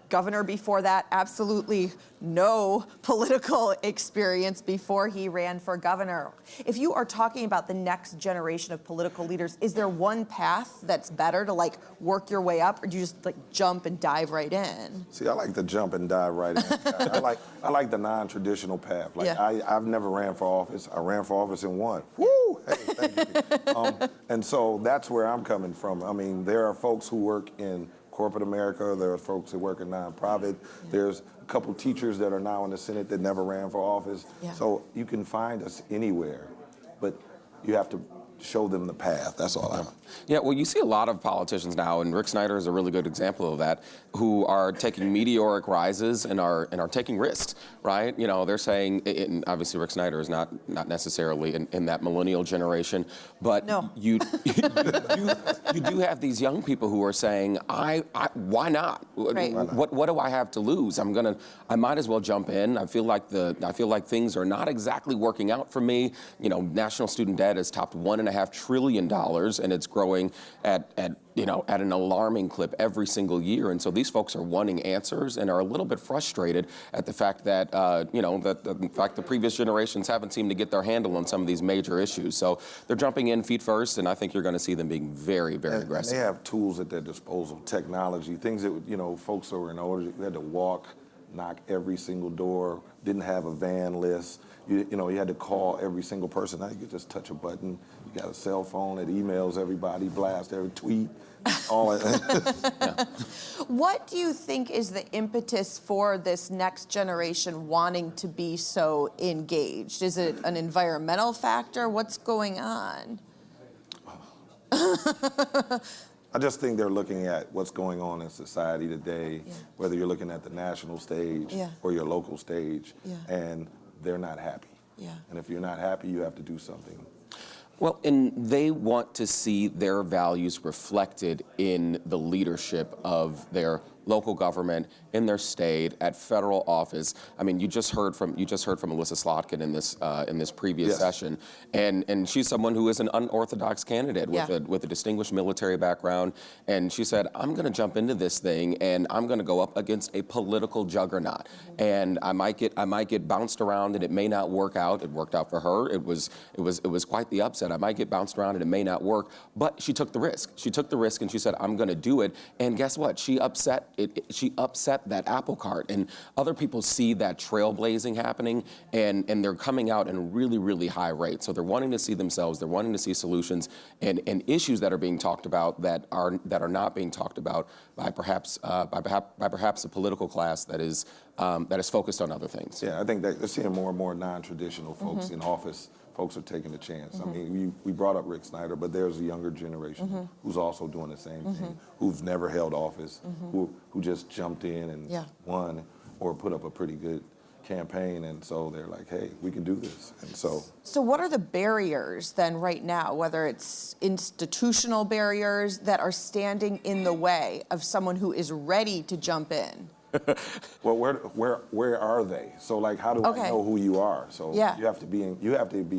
Governor before that, absolutely no political experience before he ran for governor. If you are talking about the next generation of political leaders, is there one path that's better to like work your way up, or do you just like jump and dive right in? See, I like to jump and dive right in. I like the non-traditional path. Like Yeah. I've never ran for office. I ran for office and won. Woo! Hey, thank you. And so that's where I'm coming from. I mean, there are folks who work in corporate America. There are folks who work in nonprofit. There's a couple teachers that are now in the Senate that never ran for office. Yeah. So you can find us anywhere, but you have to show them the path. That's all I want. Yeah, well, you see a lot of politicians now, and Rick Snyder is a really good example of that, who are taking meteoric rises and are taking risks, right? You know, they're saying, and obviously Rick Snyder is not necessarily in that millennial generation, but No. you do have these young people who are saying, why not? Right. What do I have to lose? I might as well jump in. I feel like things are not exactly working out for me. You know, national student debt has topped $1.5 trillion, and it's growing at an alarming clip every single year. And so these folks are wanting answers and are a little bit frustrated at the fact that the previous generations haven't seemed to get their handle on some of these major issues. So they're jumping in feet first, and I think you're going to see them being very, very aggressive. And they have tools at their disposal, technology, things that, folks who were in order, you had to walk, knock every single door, didn't have a van list. You had to call every single person. Now you can just touch a button. You got a cell phone that emails everybody, blast every tweet, all that. Yeah. What do you think is the impetus for this next generation wanting to be so engaged? Is it an environmental factor? What's going on? I just think they're looking at what's going on in society today, whether you're looking at the national stage or your local stage, and they're not happy. Yeah. And if you're not happy, you have to do something. Well, and they want to see their values reflected in the leadership of their local government, in their state, at federal office. I mean, you just heard from Alyssa Slotkin in this previous session, and she's someone who is an unorthodox candidate with a distinguished military background, and she said, I'm going to jump into this thing, and I'm going to go up against a political juggernaut, and I might get bounced around, and it may not work out. It worked out for her. It was quite the upset. I might get bounced around, and it may not work, but she took the risk. She took the risk, and she said, I'm going to do it, and guess what? She upset that apple cart, and other people see that trailblazing happening, and they're coming out in really, really high rates. So they're wanting to see themselves, they're wanting to see solutions and issues that are being talked about that are not being talked about by perhaps a political class that is focused on other things. Yeah, I think that they're seeing more and more non-traditional folks in office. Folks are taking a chance. I mean, we brought up Rick Snyder, but there's a younger generation who's also doing the same thing, who's never held office, who just jumped in and won or put up a pretty good campaign, and so they're like, hey, we can do this. And so what are the barriers then right now, whether it's institutional barriers that are standing in the way of someone who is ready to jump in? Well, where are they? So like, how do I know who you are? So you have to be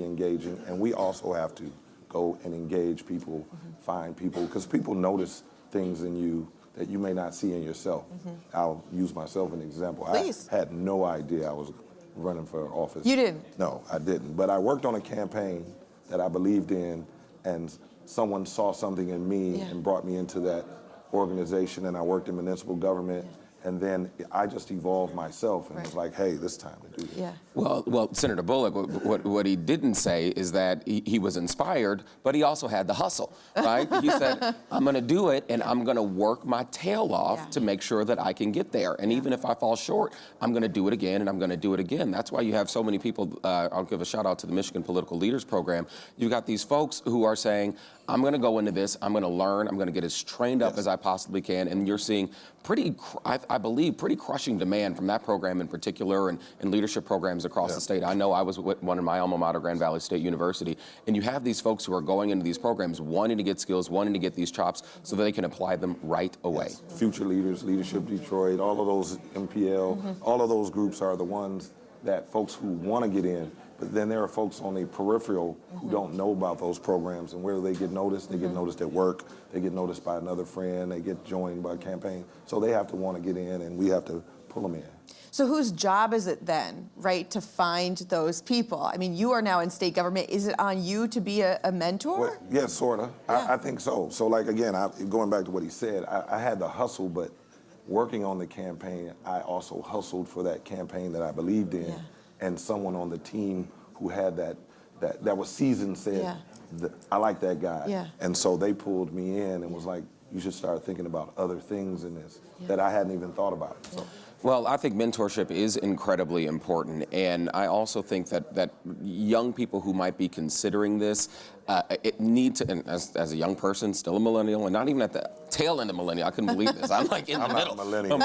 engaging, and we also have to go and engage people, find people, because people notice things in you that you may not see in yourself. I'll use myself as an example. Please. I had no idea I was running for office. You didn't? No, I didn't. But I worked on a campaign that I believed in, and someone saw something in me and brought me into that organization, and I worked in municipal government. And then I just evolved myself and was like, hey, this time to do this. Yeah. Well, Senator Bullock, what he didn't say is that he was inspired, but he also had the hustle, right? He said, I'm going to do it, and I'm going to work my tail off to make sure that I can get there. And even if I fall short, I'm going to do it again, and I'm going to do it again. That's why you have so many people. I'll give a shout out to the Michigan Political Leaders Program. You've got these folks who are saying, I'm going to go into this, I'm going to learn, I'm going to get as trained up as I possibly can. And you're seeing I I believe, pretty crushing demand from that program in particular and leadership programs across the state. I know I was with one in my alma mater, Grand Valley State University, and you have these folks who are going into these programs wanting to get skills, wanting to get these chops so that they can apply them right away. Yes. Future Leaders, Leadership Detroit, all of those MPL, all of those groups are the ones that folks who want to get in, but then there are folks on the peripheral who don't know about those programs, and where do they get noticed? They get noticed at work, they get noticed by another friend, they get joined by a campaign, so they have to want to get in, and we have to pull them in. So whose job is it then, right, to find those people? I mean, you are now in state government. Is it on you to be a mentor? Well, yes, sort of. I think so. So, like, again, going back to what he said, I had the hustle, but working on the campaign, I also hustled for that campaign that I believed in, and someone on the team who had that was seasoned said, I like that guy. And so they pulled me in and was like, you should start thinking about other things in this that I hadn't even thought about. So. Well, I think mentorship is incredibly important, and I also think that young people who might be considering this need to, and as a young person, still a millennial, and not even at the tail end of millennial, I couldn't believe this. I'm like in the middle. I'm not a millennial.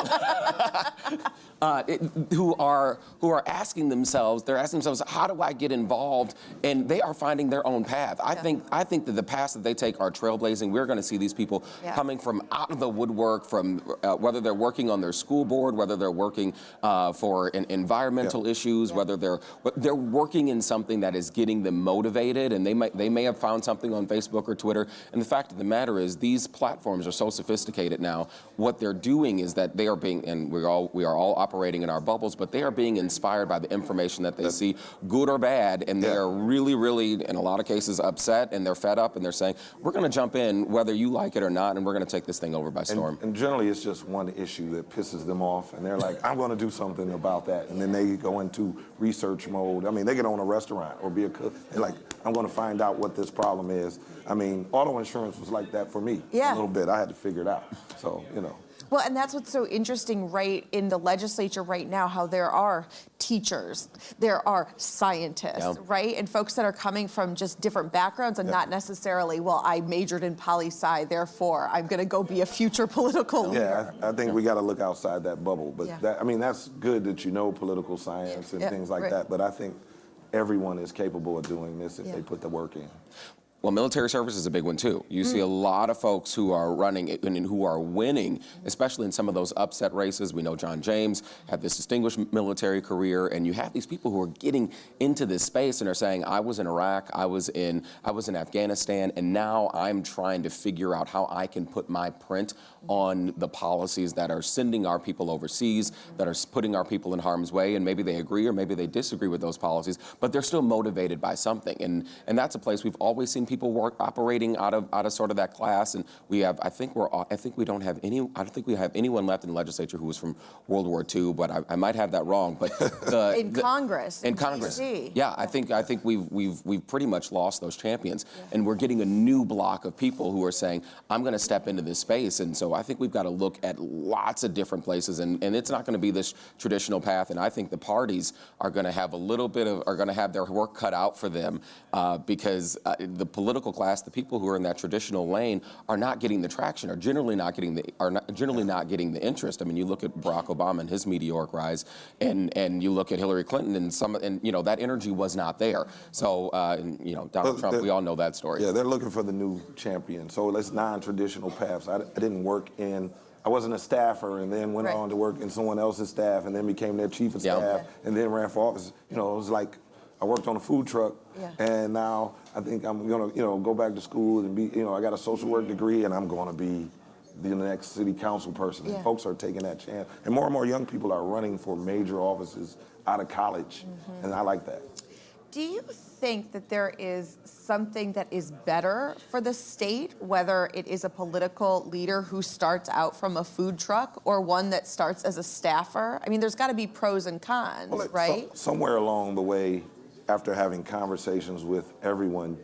Who are asking themselves, how do I get involved? And they are finding their own path. I think that the paths that they take are trailblazing. We're going to see these people coming from out of the woodwork, from whether they're working on their school board, whether they're working for environmental issues, whether they're working in something that is getting them motivated, and they may have found something on Facebook or Twitter. And the fact of the matter is, these platforms are so sophisticated now. What they're doing is that they are being, and we are all operating in our bubbles, but they are being inspired by the information that they see, good or bad, and they are really, really, in a lot of cases, upset, and they're fed up, and they're saying, we're going to jump in whether you like it or not, and we're going to take this thing over by storm. And generally, it's just one issue that pisses them off, and they're like, I'm going to do something about that. And then they go into research mode. I mean, they can own a restaurant or be a cook. They're like, I'm going to find out what this problem is. I mean, auto insurance was like that for me a little bit. I had to figure it out. So, you know. Well, and that's what's so interesting, right, in the legislature right now, how there are teachers, there are scientists, right, and folks that are coming from just different backgrounds and not necessarily, well, I majored in poli-sci, therefore I'm going to go be a future political leader. Yeah, I think we got to look outside that bubble. But I mean, that's good that you know political science and things like that. But I think everyone is capable of doing this if they put the work in. Well, military service is a big one, too. You see a lot of folks who are running and who are winning, especially in some of those upset races. We know John James had this distinguished military career, and you have these people who are getting into this space and are saying, I was in Iraq, I was in Afghanistan, and now I'm trying to figure out how I can put my print on the policies that are sending our people overseas, that are putting our people in harm's way, and maybe they agree or maybe they disagree with those policies, but they're still motivated by something. And that's a place we've always seen people operating out of sort of that class, and we have. I think we don't have any. I don't think we have anyone left in the legislature who was from World War II, but I might have that wrong. But Congress, in Congress, DC. yeah, I think we've pretty much lost those champions, and we're getting a new block of people who are saying, I'm going to step into this space, and so I think we've got to look at lots of different places, and it's not going to be this traditional path, and I think the parties are going to have are going to have their work cut out for them because the political class, the people who are in that traditional lane, are not getting the traction, are generally not getting the interest. I mean, you look at Barack Obama and his meteoric rise, and you look at Hillary Clinton and that energy was not there. So Donald Trump, we all know that story. Yeah, they're looking for the new champion. So it's non-traditional paths. I didn't work I wasn't a staffer and then went on to work in someone else's staff and then became their chief of staff and then ran for office. You know, it was like I worked on a food truck and now I think I'm gonna, go back to school and be, I got a social work degree and I'm gonna be the next city council person. And folks are taking that chance. And more young people are running for major offices out of college. And I like that. Do you think that there is something that is better for the state, whether it is a political leader who starts out from a food truck or one that starts as a staffer? I mean, there's got to be pros and cons, right? Somewhere along the way, after having conversations with everyone,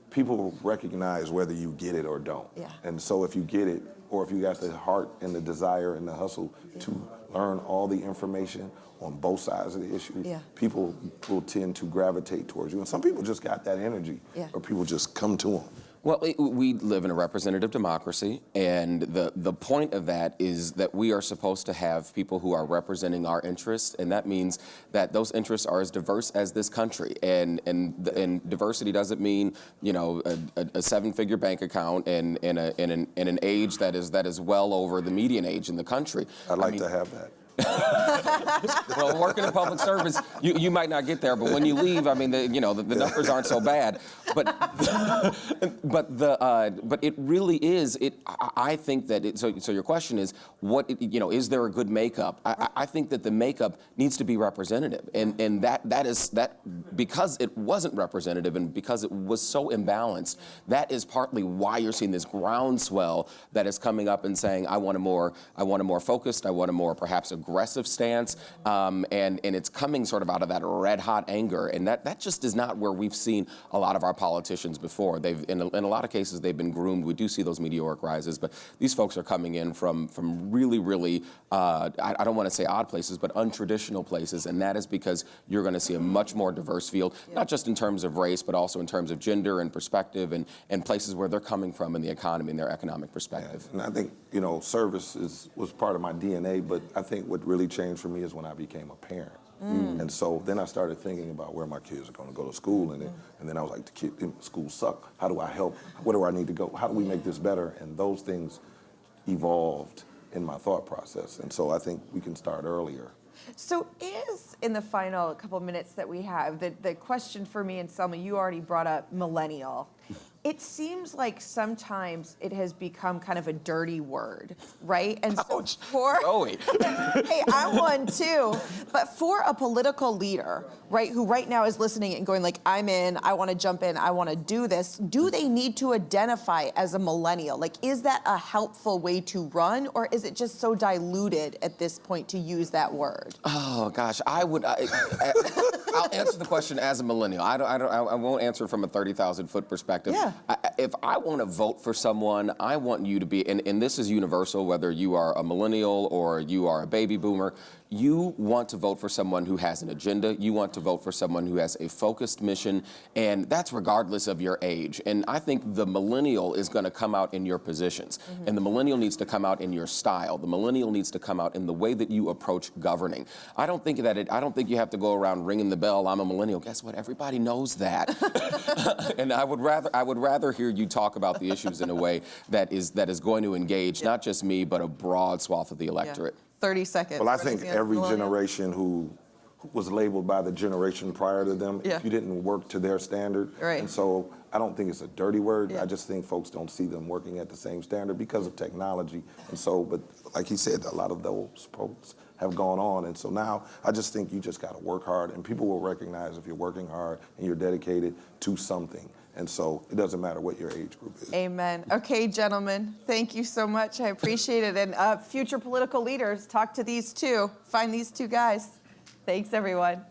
people recognize whether you get it or don't. And so if you get it, or if you got the heart and the desire and the hustle to learn all the information on both sides of the issue, people will tend to gravitate towards you. And some people just got that energy, or people just come to them. Well, we live in a representative democracy, and the point of that is that we are supposed to have people who are representing our interests, and that means that those interests are as diverse as this country. And diversity doesn't mean, you know, a seven-figure bank account and an age that is well over the median age in the country. I'd like to have that. Well, working in public service, you might not get there, but when you leave, I mean, the numbers aren't so bad. But it really is. I think that so your question is, is there a good makeup? I think that the makeup needs to be representative, and that because it wasn't representative and because it was so imbalanced, that is partly why you're seeing this groundswell that is coming up and saying, I want a more focused, I want a more perhaps aggressive stance, and it's coming sort of out of that red hot anger, and that just is not where we've seen a lot of our politicians before. They've in a lot of cases they've been groomed. We do see those meteoric rises, but these folks are coming in from really I don't want to say odd places, but untraditional places, and that is because you're going to see a much more diverse field, not just in terms of race, but also in terms of gender and perspective and places where they're coming from in the economy and their economic perspective. And I think, service was part of my DNA, but I think what really changed for me is when I became a parent. And so then I started thinking about where my kids are going to go to school, and then I was like, school suck. How do I help? Where do I need to go? How do we make this better? And those things evolved in my thought process. And so I think we can start earlier. So in the final couple of minutes that we have, the question for me and Selma, you already brought up millennial. It seems like sometimes it has become kind of a dirty word, right? And so hey, I'm one too. But for a political leader, right, who right now is listening and going like, I'm in, I want to jump in, I want to do this, do they need to identify as a millennial? Like, is that a helpful way to run, or is it just so diluted at this point to use that word? Oh gosh, I'll answer the question as a millennial. I won't answer from a 30,000-foot perspective. Yeah. If I want to vote for someone, I want you to be, and this is universal, whether you are a millennial or you are a baby boomer, you want to vote for someone who has an agenda. You want to vote for someone who has a focused mission, and that's regardless of your age. And I think the millennial is going to come out in your positions, and the millennial needs to come out in your style. The millennial needs to come out in the way that you approach governing. I don't think you have to go around ringing the bell, I'm a millennial. Guess what? Everybody knows that. And I would rather hear you talk about the issues in a way that is going to engage not just me, but a broad swath of the electorate. 30 seconds. Well, I think every generation who was labeled by the generation prior to them, if you didn't work to their standard. Right. And so I don't think it's a dirty word. I just think folks don't see them working at the same standard because of technology. And so, but like he said, a lot of those folks have gone on. And so now I just think you just got to work hard, and people will recognize if you're working hard and you're dedicated to something. And so it doesn't matter what your age group is. Amen. Okay, gentlemen, thank you so much. I appreciate it. And future political leaders, talk to these two. Find these two guys. Thanks, everyone.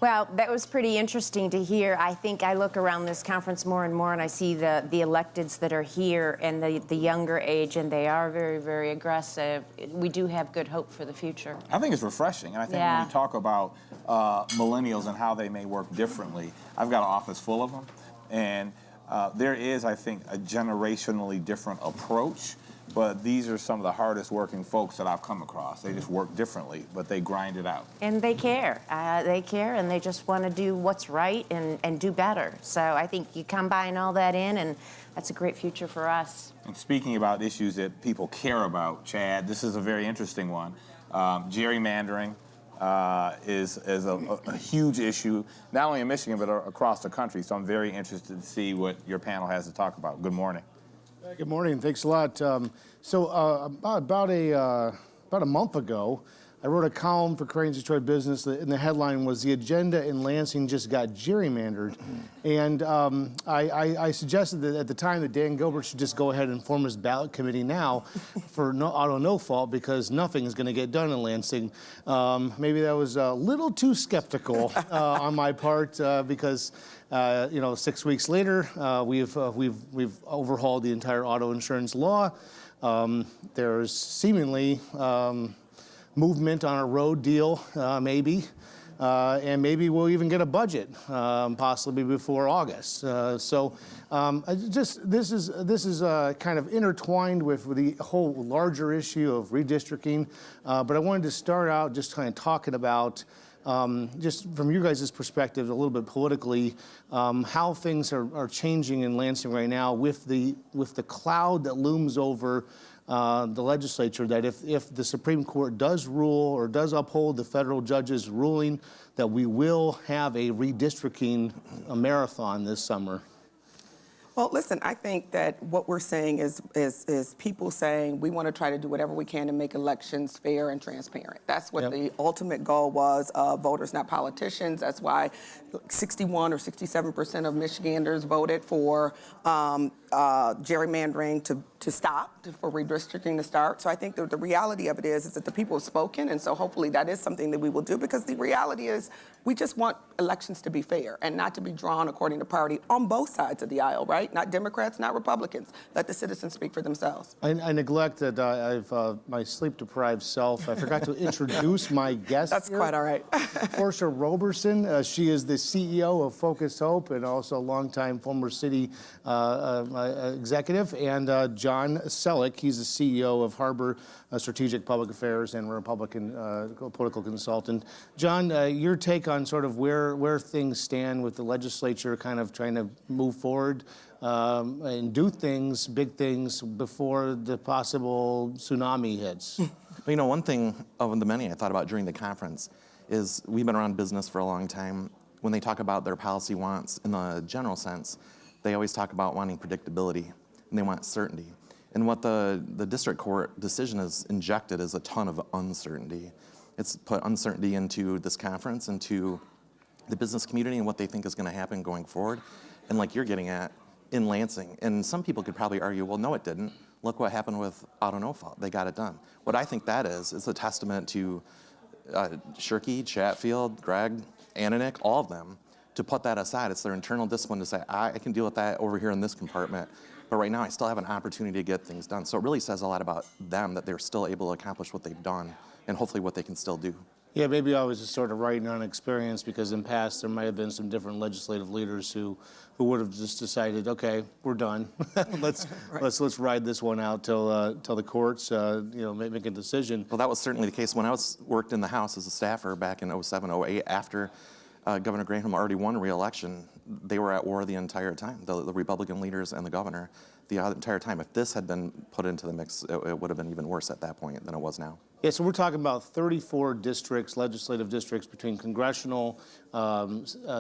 Well, that was pretty interesting to hear. I think I look around this conference more and more, and I see the electeds that are here and the younger age, and they are very, very aggressive. We do have good hope for the future. I think it's refreshing, and I think when we talk about millennials and how they may work differently, I've got an office full of them, and there is, I think, a generationally different approach. But these are some of the hardest working folks that I've come across. They just work differently, but they grind it out. And they care. They care, and they just want to do what's right and do better. So I think you combine all that in, and that's a great future for us. And speaking about issues that people care about, Chad, this is a very interesting one. Gerrymandering is a huge issue, not only in Michigan, but across the country. So I'm very interested to see what your panel has to talk about. Good morning. Good morning. Thanks a lot. About a month ago, I wrote a column for Crane's Detroit Business, and the headline was "The Agenda in Lansing Just Got Gerrymandered." And I suggested that at the time that Dan Gilbert should just go ahead and form his ballot committee now for no fault, because nothing is going to get done in Lansing. Maybe that was a little too skeptical on my part, because 6 weeks later, we've overhauled the entire auto insurance law. There's seemingly movement on a road deal, maybe. and maybe we'll even get a budget, possibly before August. This is kind of intertwined with the whole larger issue of redistricting. But I wanted to start out just kind of talking about, just from you guys' perspective, a little bit politically, how things are changing in Lansing right now with the cloud that looms over the legislature, that if the Supreme Court does rule or does uphold the federal judge's ruling, that we will have a redistricting marathon this summer. Well, listen, I think that what we're seeing is people saying we want to try to do whatever we can to make elections fair and transparent. That's what the ultimate goal was of voters, not politicians. That's why 61 or 67% of Michiganders voted for gerrymandering to stop, for redistricting to start. So I think that the reality of it is that the people have spoken, and so hopefully that is something that we will do, because the reality is we just want elections to be fair and not to be drawn according to party on both sides of the aisle, right? Not Democrats, not Republicans. Let the citizens speak for themselves. I neglected, I've my sleep-deprived self. I forgot to introduce my guest. That's here. quite all right. Portia Roberson. She is the CEO of Focus Hope and also a longtime former city executive. And John Selleck, he's the CEO of Harbor Strategic Public Affairs and Republican political consultant. John, your take on sort of where things stand with the legislature kind of trying to move forward and do things, big things, before the possible tsunami hits. Well, you know, one thing of the many I thought about during the conference is we've been around business for a long time. When they talk about their policy wants in the general sense, they always talk about wanting predictability, and they want certainty. And what the district court decision has injected is a ton of uncertainty. It's put uncertainty into this conference, into the business community and what they think is going to happen going forward. And like you're getting at, in Lansing. And some people could probably argue, well, no, it didn't. Look what happened with Auto No Fault. They got it done. What I think that is a testament to Shirkey, Chatfield, Greg, Ananick, all of them, to put that aside. It's their internal discipline to say, I can deal with that over here in this compartment. But right now, I still have an opportunity to get things done. So it really says a lot about them that they're still able to accomplish what they've done and hopefully what they can still do. Yeah, maybe I was just sort of writing on experience, because in past there might have been some different legislative leaders who would have just decided, okay, we're done. let's ride this one out till the courts make a decision. Well, that was certainly the case when I worked in the House as a staffer back in 07, 08, after Governor Granholm already won re-election. They were at war the entire time, the Republican leaders and the governor, the entire time. If this had been put into the mix, it would have been even worse at that point than it was now. Yeah, so we're talking about 34 districts, legislative districts between congressional,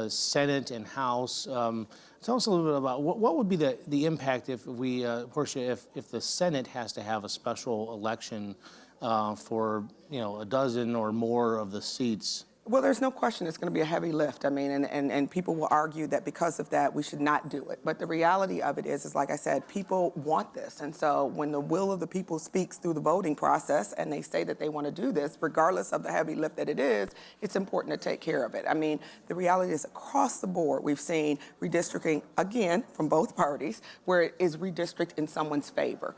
Senate, and House. Tell us a little bit about what would be the impact if we, Portia, if the Senate has to have a special election for a dozen or more of the seats. Well, there's no question it's going to be a heavy lift. I mean, and people will argue that because of that, we should not do it. But the reality of it is like I said, people want this. And so when the will of the people speaks through the voting process and they say that they want to do this, regardless of the heavy lift that it is, it's important to take care of it. I mean, the reality is across the board, we've seen redistricting, again, from both parties, where it is redistrict in someone's favor.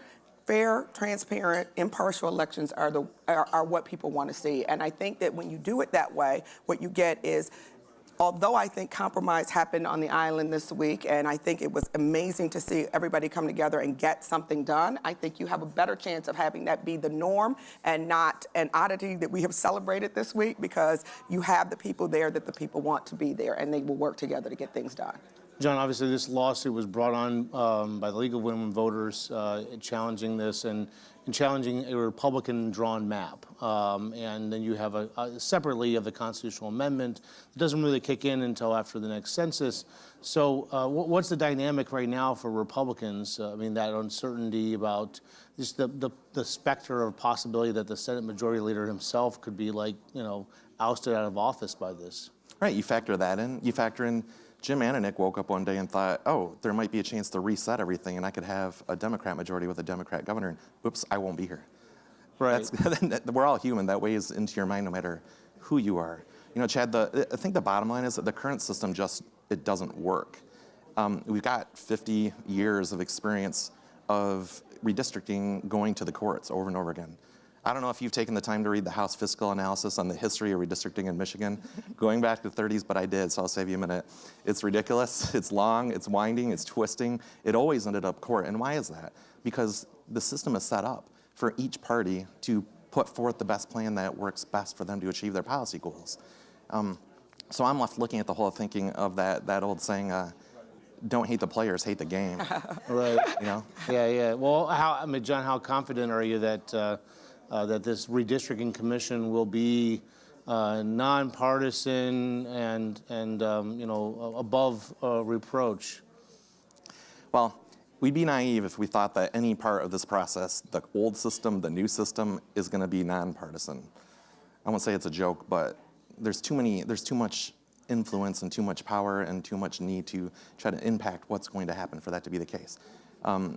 Fair, transparent, impartial elections are what people want to see. And I think that when you do it that way, what you get is, although I think compromise happened on the island this week, and I think it was amazing to see everybody come together and get something done, I think you have a better chance of having that be the norm and not an oddity that we have celebrated this week, because you have the people there that the people want to be there, and they will work together to get things done. John, obviously this lawsuit was brought on by the League of Women Voters challenging this and challenging a Republican-drawn map. And then you have separately of the constitutional amendment. It doesn't really kick in until after the next census. So what's the dynamic right now for Republicans? I mean, that uncertainty about just the specter of possibility that the Senate Majority Leader himself could be ousted out of office by this. Right, you factor that in. You factor in Jim Ananick woke up one day and thought, oh, there might be a chance to reset everything and I could have a Democrat majority with a Democrat governor. And oops, I won't be here. Right. We're all human. That weighs into your mind no matter who you are. You know, Chad, I think the bottom line is that the current system it doesn't work. We've got 50 years of experience of redistricting going to the courts over and over again. I don't know if you've taken the time to read the House Fiscal Analysis on the history of redistricting in Michigan, going back to the 30s, but I did, so I'll save you a minute. It's ridiculous, it's long, it's winding, it's twisting. It always ended up court, and why is that? Because the system is set up for each party to put forth the best plan that works best for them to achieve their policy goals. So I'm left looking at the whole thinking of that old saying, don't hate the players, hate the game. Right. You know? Yeah. Well, John, how confident are you that that this redistricting commission will be nonpartisan and above reproach? Well, we'd be naive if we thought that any part of this process, the old system, the new system, is going to be nonpartisan. I won't say it's a joke, but there's too much influence and too much power and too much need to try to impact what's going to happen for that to be the case.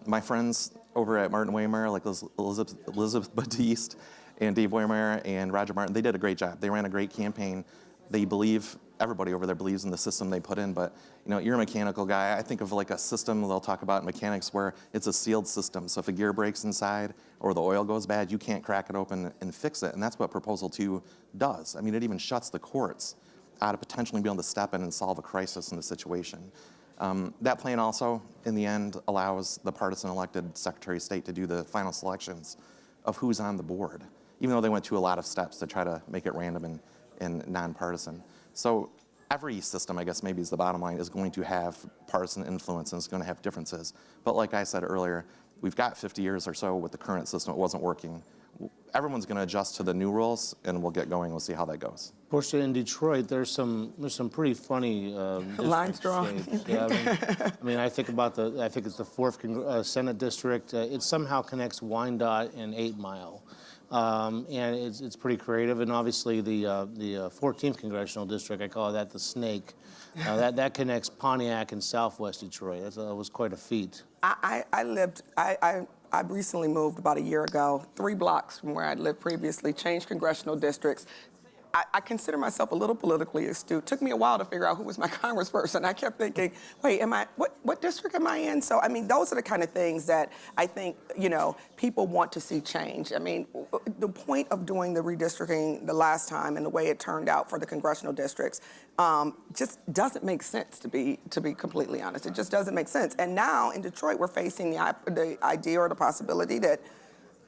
My friends over at Martin Waymeyer, like Elizabeth Batiste and Dave Waymeyer and Roger Martin, they did a great job. They ran a great campaign. They believe, everybody over there believes in the system they put in, but you're a mechanical guy. I think of like a system they'll talk about in mechanics where it's a sealed system. So if a gear breaks inside or the oil goes bad, you can't crack it open and fix it. And that's what Proposal 2 does. I mean, it even shuts the courts out of potentially being able to step in and solve a crisis in the situation. That plan also, in the end, allows the partisan elected Secretary of State to do the final selections of who's on the board, even though they went to a lot of steps to try to make it random and nonpartisan. So every system, I guess maybe is the bottom line, is going to have partisan influence and it's going to have differences. But like I said earlier, we've got 50 years or so with the current system. It wasn't working. Everyone's going to adjust to the new rules, and we'll get going. We'll see how that goes. Portia, in Detroit, there's some pretty funny lines drawn. Yeah, I mean, I think it's the 4th Senate district. It somehow connects Wyandotte and 8 Mile. And it's pretty creative, and obviously the 14th congressional district, I call that the snake. That connects Pontiac and Southwest Detroit. That was quite a feat. I recently moved about a year ago, 3 blocks from where I'd lived previously, changed congressional districts. I consider myself a little politically astute. Took me a while to figure out who was my congressperson. I kept thinking, wait, what district am I in? So, I mean, those are the kind of things that I think, people want to see change. I mean, the point of doing the redistricting the last time and the way it turned out for the congressional districts just doesn't make sense, to be completely honest. It just doesn't make sense. And now in Detroit, we're facing the idea or the possibility that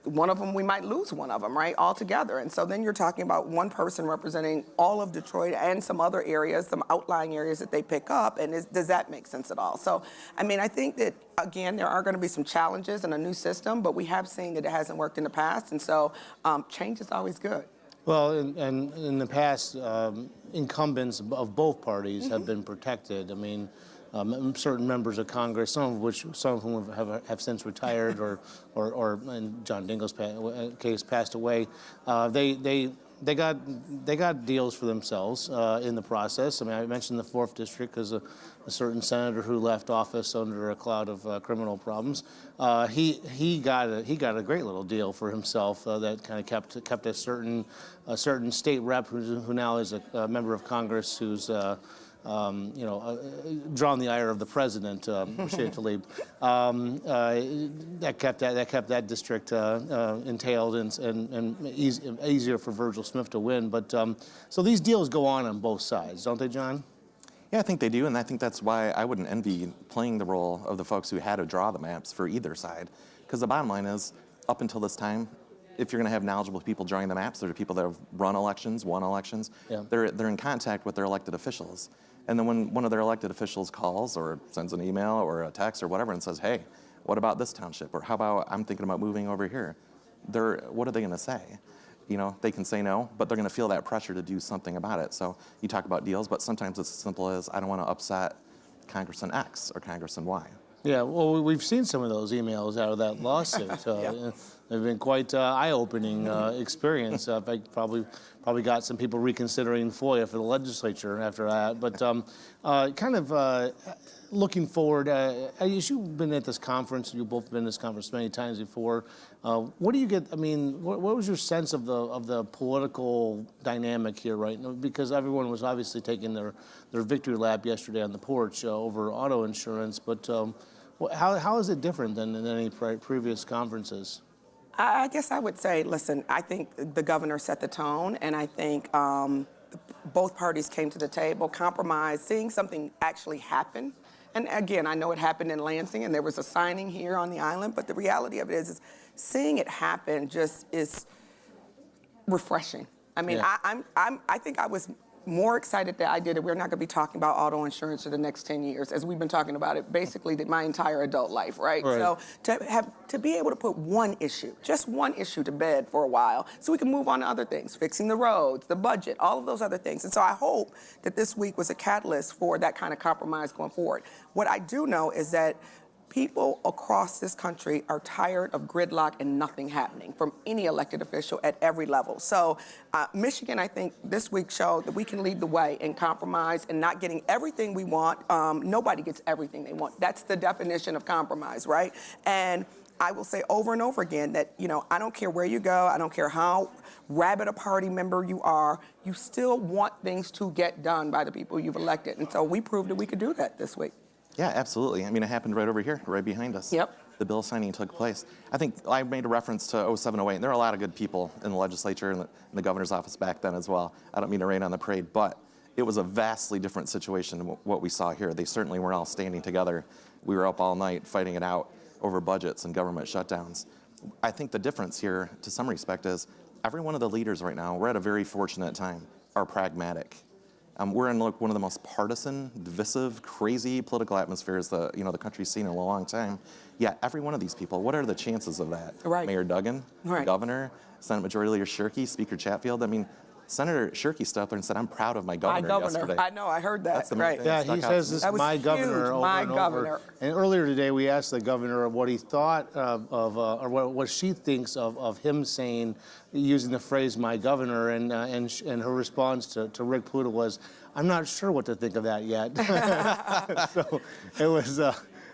one of them, we might lose one of them, right, altogether. And so then you're talking about one person representing all of Detroit and some other areas, some outlying areas that they pick up, and does that make sense at all? So, I mean, I think that, again, there are going to be some challenges in a new system, but we have seen that it hasn't worked in the past, and so change is always good. Well, and in the past, incumbents of both parties have been protected. I mean, certain members of Congress, some of whom have since retired, or in John Dingell's case, passed away. They got deals for themselves in the process. I mean, I mentioned the 4th district because a certain senator who left office under a cloud of criminal problems. He got a great little deal for himself that kind of kept a certain state rep who now is a member of Congress who's. Drawn the ire of the president, Rashid Tlaib. That kept that district entailed and easier for Virgil Smith to win. But so these deals go on both sides, don't they, John? Yeah, I think they do, and I think that's why I wouldn't envy playing the role of the folks who had to draw the maps for either side. Because the bottom line is, up until this time, if you're going to have knowledgeable people drawing the maps, there are people that have run elections, won elections. Yeah. They're in contact with their elected officials. And then when one of their elected officials calls or sends an email or a text or whatever and says, hey, what about this township? Or how about I'm thinking about moving over here? What are they going to say? They can say no, but they're going to feel that pressure to do something about it. So you talk about deals, but sometimes it's as simple as I don't want to upset Congressman X or Congressman Y. Yeah, well, we've seen some of those emails out of that lawsuit. They've been quite eye-opening experience. I think probably got some people reconsidering FOIA for the legislature after that. But looking forward, as you've been at this conference, you've both been at this conference many times before. What do you get? I mean, what was your sense of the political dynamic here, right? Because everyone was obviously taking their victory lap yesterday on the porch over auto insurance. But how is it different than any previous conferences? I guess I would say, listen, I think the governor set the tone, and I think both parties came to the table, compromised, seeing something actually happen. And again, I know it happened in Lansing, and there was a signing here on the island, but the reality of it is seeing it happen just is refreshing. I mean, Yeah. I think I was more excited that I did it. We're not going to be talking about auto insurance for the next 10 years, as we've been talking about it basically my entire adult life, right? Right. So to be able to put one issue, just one issue to bed for a while, so we can move on to other things, fixing the roads, the budget, all of those other things. And so I hope that this week was a catalyst for that kind of compromise going forward. What I do know is that people across this country are tired of gridlock and nothing happening from any elected official at every level. So Michigan, I think, this week showed that we can lead the way in compromise and not getting everything we want. Nobody gets everything they want. That's the definition of compromise, right? And I will say over and over again that, I don't care where you go, I don't care how rabid a party member you are, you still want things to get done by the people you've elected. And so we proved that we could do that this week. Yeah, absolutely. I mean, it happened right over here, right behind us. Yep. The bill signing took place. I think I made a reference to 07, 08, and there were a lot of good people in the legislature and the governor's office back then as well. I don't mean to rain on the parade, but it was a vastly different situation than what we saw here. They certainly weren't all standing together. We were up all night fighting it out over budgets and government shutdowns. I think the difference here, to some respect, is every one of the leaders right now, we're at a very fortunate time, are pragmatic. We're in one of the most partisan, divisive, crazy political atmospheres the country's seen in a long time. Yet every one of these people, what are the chances of that? Right. Mayor Duggan, Right. Governor, Senate Majority Leader Shirkey, Speaker Chatfield. I mean, Senator Shirkey stood up there and said, "I'm proud of my governor." Yesterday. I know, I heard that. That's the main right. thing. Yeah, Stuck he out says to me. this That is was my governor huge, over my and governor. over. And earlier today, we asked the governor what he thought or what she thinks of him saying, using the phrase "my governor," and her response to Rick Pluta was, "I'm not sure what to think of that yet." So it was.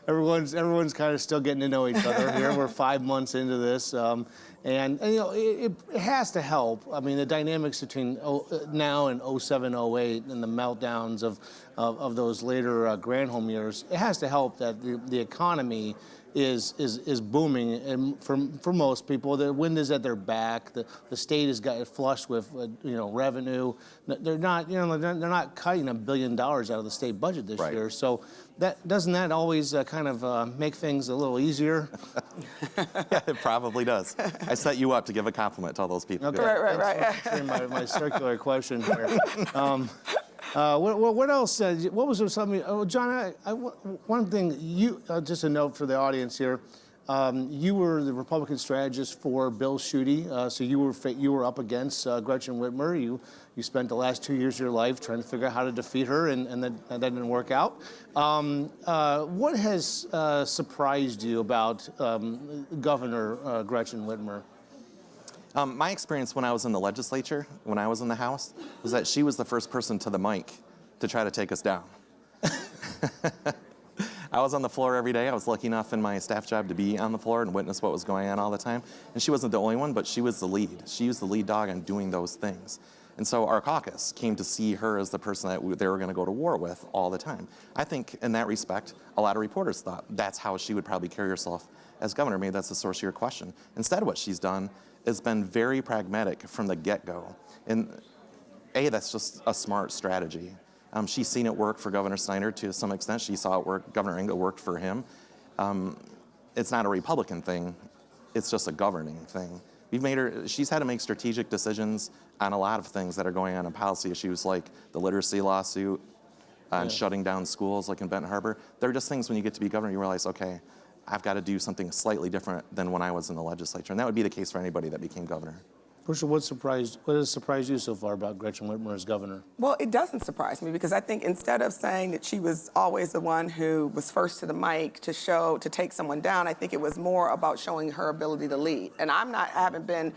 Everyone's kind of still getting to know each other here. We're 5 months into this, and it has to help. I mean, the dynamics between now and 07, 08, and the meltdowns of those later Granholm years, it has to help that the economy is booming, and for most people, the wind is at their back. The state has got flushed with revenue. They're not cutting $1 billion out of the state budget this Right. year. So doesn't that always kind of make things a little easier? Yeah, it probably does. I set you up to give a compliment to all those people. Okay. Right. Thanks for answering my circular question here. What else? What was there something? Oh, John, one thing, just a note for the audience here. You were the Republican strategist for Bill Schuette, so you were up against Gretchen Whitmer. You spent the last 2 years of your life trying to figure out how to defeat her, and that didn't work out. What has surprised you about Governor Gretchen Whitmer? My experience when I was in the legislature, when I was in the House, was that she was the first person to the mic to try to take us down. I was on the floor every day. I was lucky enough in my staff job to be on the floor and witness what was going on all the time. And she wasn't the only one, but she was the lead. She was the lead dog on doing those things. And so our caucus came to see her as the person that they were going to go to war with all the time. I think in that respect, a lot of reporters thought that's how she would probably carry herself as governor. Maybe that's the source of your question. Instead, what she's done has been very pragmatic from the get-go. And that's just a smart strategy. She's seen it work for Governor Snyder to some extent. She saw it work. Governor Engel worked for him. It's not a Republican thing. It's just a governing thing. She's had to make strategic decisions on a lot of things that are going on in policy issues like the literacy lawsuit, on shutting down schools like in Benton Harbor. They're just things when you get to be governor, you realize, okay, I've got to do something slightly different than when I was in the legislature. And that would be the case for anybody that became governor. Portia, what has surprised you so far about Gretchen Whitmer as governor? Well, it doesn't surprise me because I think instead of saying that she was always the one who was first to the mic to take someone down, I think it was more about showing her ability to lead. And I haven't been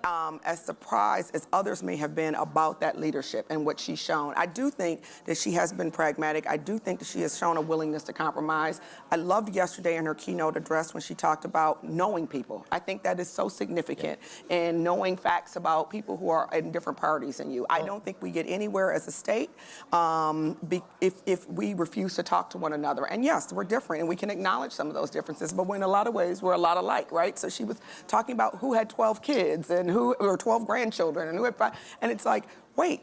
as surprised as others may have been about that leadership and what she's shown. I do think that she has been pragmatic. I do think that she has shown a willingness to compromise. I loved yesterday in her keynote address when she talked about knowing people. I think that is so significant, and knowing facts about people who are in different parties than you. I don't think we get anywhere as a state if we refuse to talk to one another. And yes, we're different, and we can acknowledge some of those differences, but in a lot of ways, we're a lot alike, right? So she was talking about who had 12 kids and or 12 grandchildren and who had 5, and it's like, wait,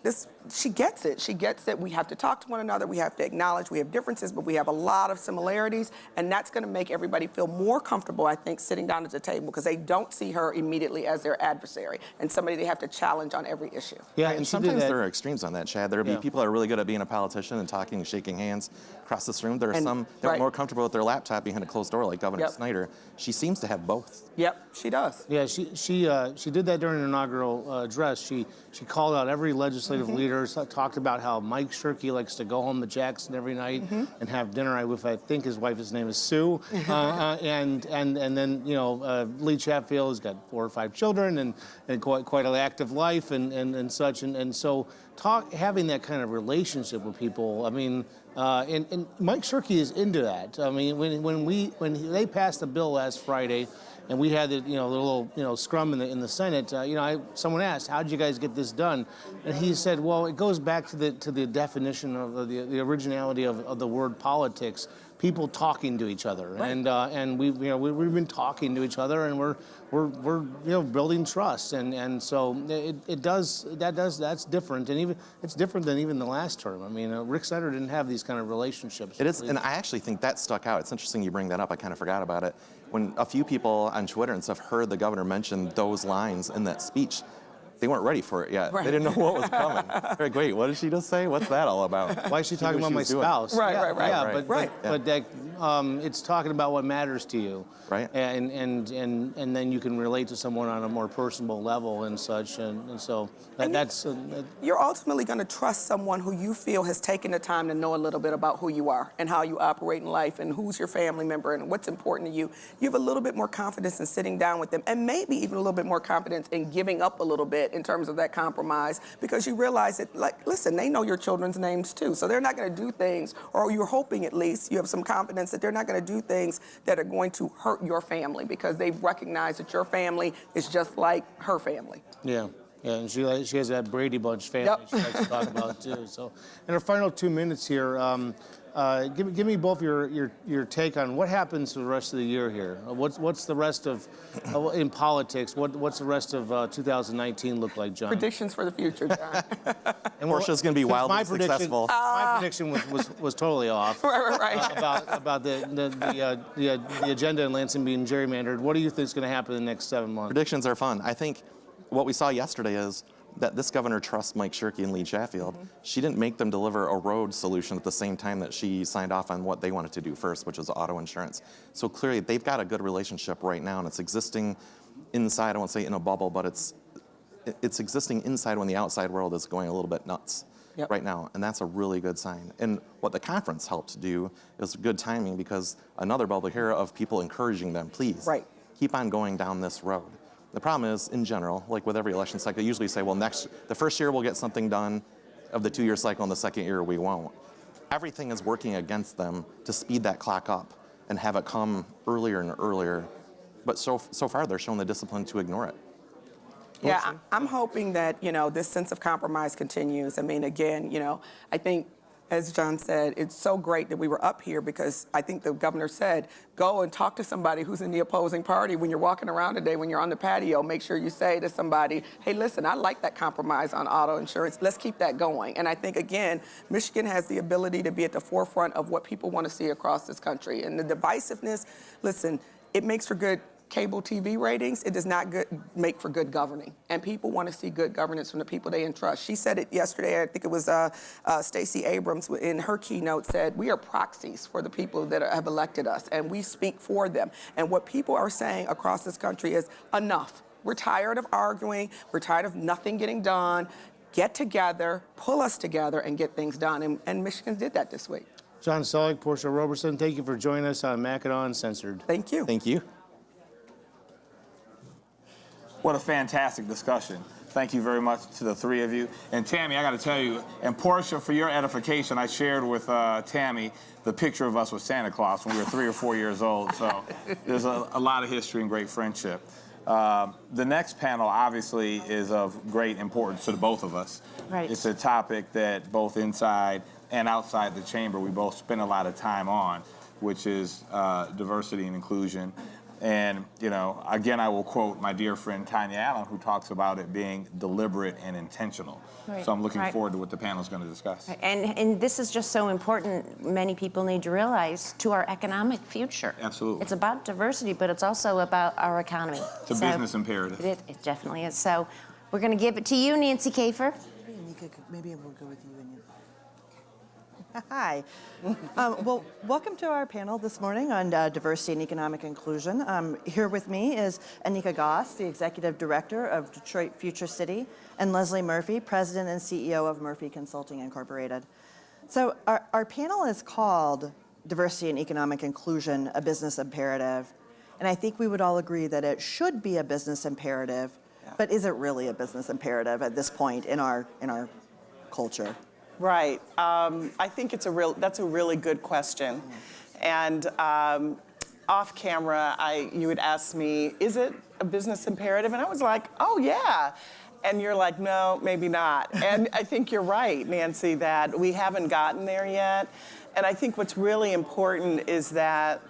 she gets it. She gets that we have to talk to one another. We have to acknowledge we have differences, but we have a lot of similarities, and that's going to make everybody feel more comfortable, I think, sitting down at the table, because they don't see her immediately as their adversary and somebody they have to challenge on every issue. Yeah, and sometimes there are extremes on that, Chad. There will be people that are really good at being a politician and talking and shaking hands across this room. There are some that are more comfortable with their laptop behind a closed door, like Governor Snyder. She seems to have both. Yep, she does. Yeah, she did that during her inaugural address. She called out every legislative leader, talked about how Mike Shirkey likes to go home to Jackson every night and have dinner with, I think his wife's name is Sue, and then Lee Chatfield has got 4 or 5 children and quite an active life and such, and so having that kind of relationship with people. I mean. And Mike Shirkey is into that. I mean, when they passed the bill last Friday, and we had the little scrum in the Senate, someone asked, "How did you guys get this done?" And he said, "Well, it goes back to the definition of the originality of the word politics." People talking to each other, and we've been talking to each other, and we're building trust, and so that's different, and even it's different than even the last term. I mean, Rick Snyder didn't have these kind of relationships. It is, and I actually think that stuck out. It's interesting you bring that up. I kind of forgot about it. When a few people on Twitter and stuff heard the governor mention those lines in that speech, they weren't ready for it yet. Right. They didn't know what was coming. They're like, wait, what did she just say? What's that all about? Why is she talking about my spouse? Right. But it's talking about what matters to you. Right. And then you can relate to someone on a more personal level and such. And so that's... You're ultimately going to trust someone who you feel has taken the time to know a little bit about who you are and how you operate in life and who's your family member and what's important to you. You have a little bit more confidence in sitting down with them, and maybe even a little bit more confidence in giving up a little bit in terms of that compromise, because you realize that, like, listen, they know your children's names too, so they're not going to do things, or you're hoping at least you have some confidence that they're not going to do things that are going to hurt your family, because they've recognized that your family is just like her family. Yeah. Yeah, and she has that Brady Bunch family she likes to talk about too. So, in our final 2 minutes here, give me both your take on what happens for the rest of the year here. What's the rest of in politics? What's the rest of 2019 look like, John? Predictions for the future, John. And Portia's going to be wildly successful. My prediction was totally off. Right. About the agenda in Lansing being gerrymandered. What do you think is going to happen in the next 7 months? Predictions are fun. I think what we saw yesterday is that this governor trusts Mike Shirkey and Lee Chatfield. She didn't make them deliver a road solution at the same time that she signed off on what they wanted to do first, which was auto insurance. So clearly they've got a good relationship right now, and it's existing inside, I won't say in a bubble, but it's existing inside when the outside world is going a little bit nuts right now, and that's a really good sign. And what the conference helped do is good timing, because another bubble here of people encouraging them, please, keep on going down this road. The problem is, in general, like with every election cycle, they usually say, well, the first year we'll get something done of the 2-year cycle, and the second year we won't. Everything is working against them to speed that clock up and have it come earlier and earlier. But so far, they're showing the discipline to ignore it. Yeah, I'm hoping that, this sense of compromise continues. I mean, again, I think, as John said, it's so great that we were up here, because I think the governor said, go and talk to somebody who's in the opposing party. When you're walking around today, when you're on the patio, make sure you say to somebody, hey, listen, I like that compromise on auto insurance. Let's keep that going. And I think, again, Michigan has the ability to be at the forefront of what people want to see across this country. And the divisiveness, listen, it makes for good cable TV ratings. It does not make for good governing. And people want to see good governance from the people they entrust. She said it yesterday, I think it was Stacey Abrams in her keynote said, we are proxies for the people that have elected us, and we speak for them. And what people are saying across this country is enough. We're tired of arguing. We're tired of nothing getting done. Get together, pull us together, and get things done. And Michigan did that this week. John Selleck, Portia Roberson, thank you for joining us on Mackinac Uncensored. Thank you. Thank you. What a fantastic discussion. Thank you very much to the three of you. And Tammy, I got to tell you, and Portia, for your edification, I shared with Tammy the picture of us with Santa Claus when we were 3 or 4 years old. So there's a lot of history and great friendship. The next panel, obviously, is of great importance to the both of us. Right. It's a topic that both inside and outside the chamber we both spend a lot of time on, which is diversity and inclusion. And, you know, again, I will quote my dear friend Tanya Allen, who talks about it being deliberate and intentional. Right. So I'm looking Right. forward to what the panel is going to discuss. And this is just so important, many people need to realize, to our economic future. Absolutely. It's about diversity, but it's also about our economy. It's a business imperative. It definitely is. So we're going to give it to you, Nancy Kafer. Maybe we'll go with you. Hi. Well, welcome to our panel this morning on diversity and economic inclusion. Here with me is Anika Goss, the Executive Director of Detroit Future City, and Leslie Murphy, President and CEO of Murphy Consulting Incorporated. So our panel is called Diversity and Economic Inclusion, a Business Imperative. And I think we would all agree that it should be a business imperative, but is it really a business imperative at this point in our culture? Right. I think that's a really good question. And off camera, you would ask me, is it a business imperative? And I was like, oh yeah. And you're like, no, maybe not. And I think you're right, Nancy, that we haven't gotten there yet. And I think what's really important is that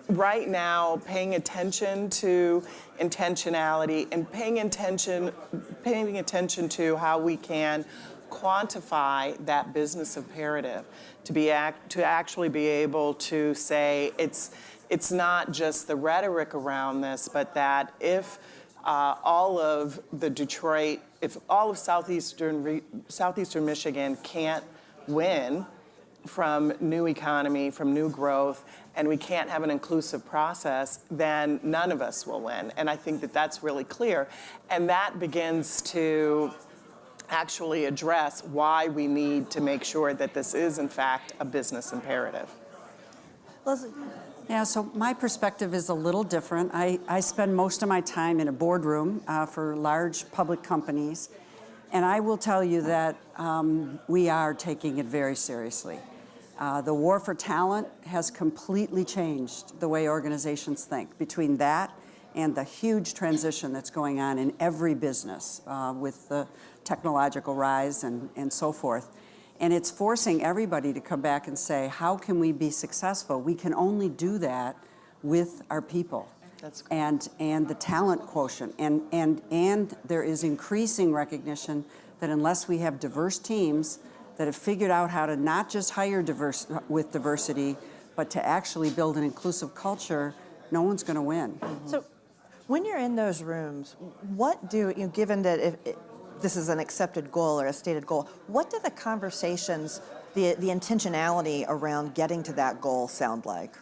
right now, paying attention to intentionality and paying attention to how we can quantify that business imperative, to actually be able to say it's not just the rhetoric around this, but that if all of southeastern Michigan can't win from new economy, from new growth, and we can't have an inclusive process, then none of us will win. And I think that that's really clear. And that begins to actually address why we need to make sure that this is, in fact, a business imperative. Leslie? Yeah, so my perspective is a little different. I spend most of my time in a boardroom for large public companies, and I will tell you that we are taking it very seriously. The war for talent has completely changed the way organizations think. Between that and the huge transition that's going on in every business with the technological rise and so forth. And it's forcing everybody to come back and say, how can we be successful? We can only do that with our people. That's great. And the talent quotient. And there is increasing recognition that unless we have diverse teams that have figured out how to not just hire with diversity, but to actually build an inclusive culture, no one's going to win. Mm-hmm. So when you're in those rooms, what do, given that this is an accepted goal or a stated goal, what do the conversations, the intentionality around getting to that goal sound like?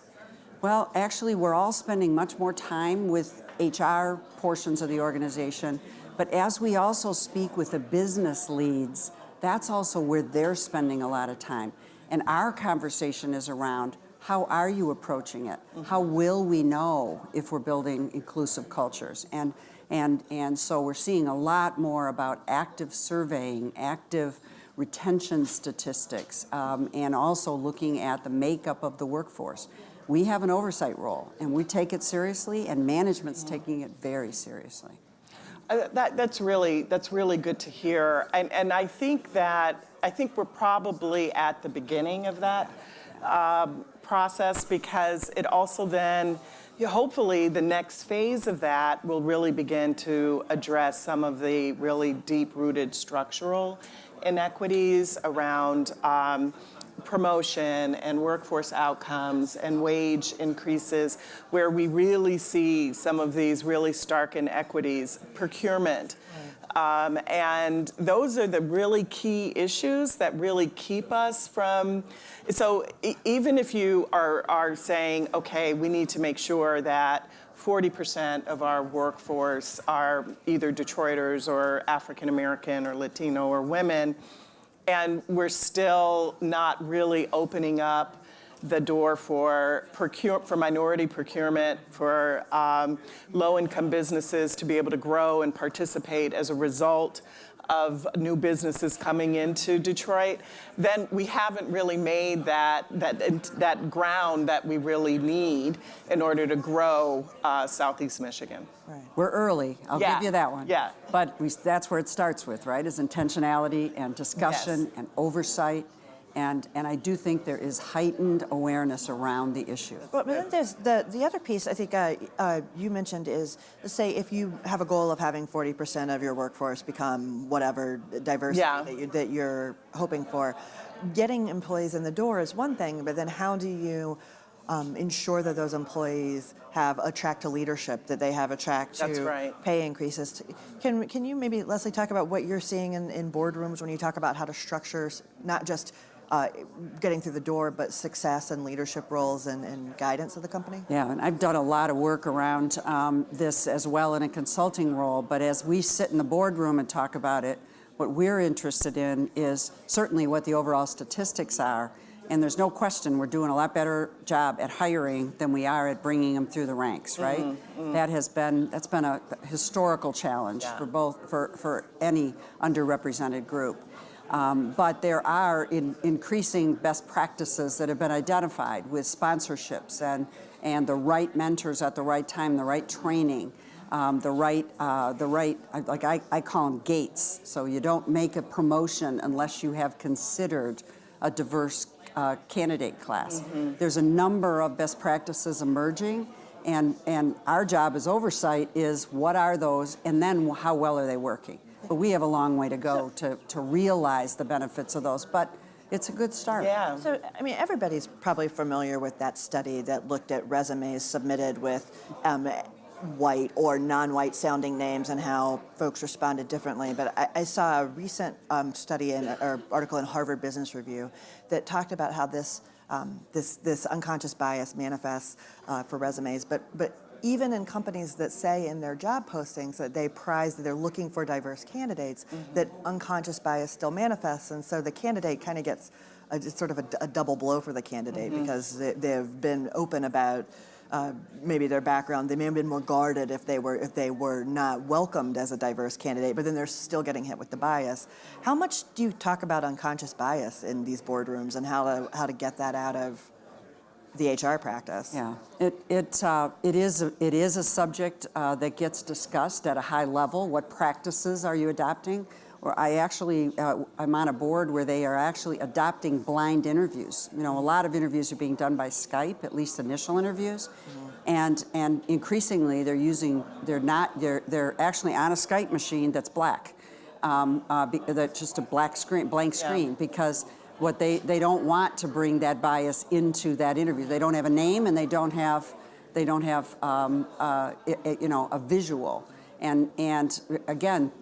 Well, actually, we're all spending much more time with HR portions of the organization, but as we also speak with the business leads, that's also where they're spending a lot of time. And our conversation is around, how are you approaching it? Mm-hmm. How will we know if we're building inclusive cultures? And so we're seeing a lot more about active surveying, active retention statistics, and also looking at the makeup of the workforce. We have an oversight role, and we take it seriously, and management's taking it very seriously. That's really good to hear, and I think we're probably at the beginning of that process, because it also then, hopefully the next phase of that will really begin to address some of the really deep-rooted structural inequities around promotion and workforce outcomes and wage increases, where we really see some of these really stark inequities, procurement. And those are the really key issues that really keep us from, so even if you are saying, okay, we need to make sure that 40% of our workforce are either Detroiters or African American or Latino or women, and we're still not really opening up the door for minority procurement, for low-income businesses to be able to grow and participate as a result of new businesses coming into Detroit, then we haven't really made that ground that we really need in order to grow Southeast Michigan. Right. We're early. I'll Yeah. give you that one. Yeah. But that's where it starts with, right? Is intentionality and discussion Yes. and oversight. And I do think there is heightened awareness around the issue. But then there's the other piece I think you mentioned is, let's say if you have a goal of having 40% of your workforce become whatever diversity that you're hoping for, getting employees in the door is one thing, but then how do you ensure that those employees have a track to leadership, that they have a track to pay increases? Can you maybe, Leslie, talk about what you're seeing in boardrooms when you talk about how to structure not just getting through the door, but success and leadership roles and guidance of the company? Yeah, and I've done a lot of work around this as well in a consulting role, but as we sit in the boardroom and talk about it, what we're interested in is certainly what the overall statistics are, and there's no question we're doing a lot better job at hiring than we are at bringing them through the ranks, right? Mm-hmm. That's been a historical challenge for any underrepresented group. But there are increasing best practices that have been identified with sponsorships and the right mentors at the right time, the right training, the right I call them gates. So you don't make a promotion unless you have considered a diverse candidate class. Mm-hmm. There's a number of best practices emerging, and our job as oversight is what are those, and then how well are they working? But we have a long way to go to realize the benefits of those, but it's a good start. Yeah. So, I mean, everybody's probably familiar with that study that looked at resumes submitted with white or non-white sounding names and how folks responded differently. But I saw a recent study or article in Harvard Business Review that talked about how this unconscious bias manifests for resumes, but even in companies that say in their job postings that they prize that they're looking for diverse candidates, that unconscious bias still manifests, and so the candidate kind of gets sort of a double blow for the candidate because they've been open about maybe their background. They may have been more guarded if they were not welcomed as a diverse candidate, but then they're still getting hit with the bias. How much do you talk about unconscious bias in these boardrooms and how to get that out of the HR practice? Yeah, it is a subject that gets discussed at a high level. What practices are you adopting? Or I'm on a board where they are actually adopting blind interviews. You know, a lot of interviews are being done by Skype, at least initial interviews, and increasingly they're actually on a Skype machine that's black, that's just a blank screen because. What they don't want to bring that bias into that interview. They don't have a name and they don't have a visual. And again,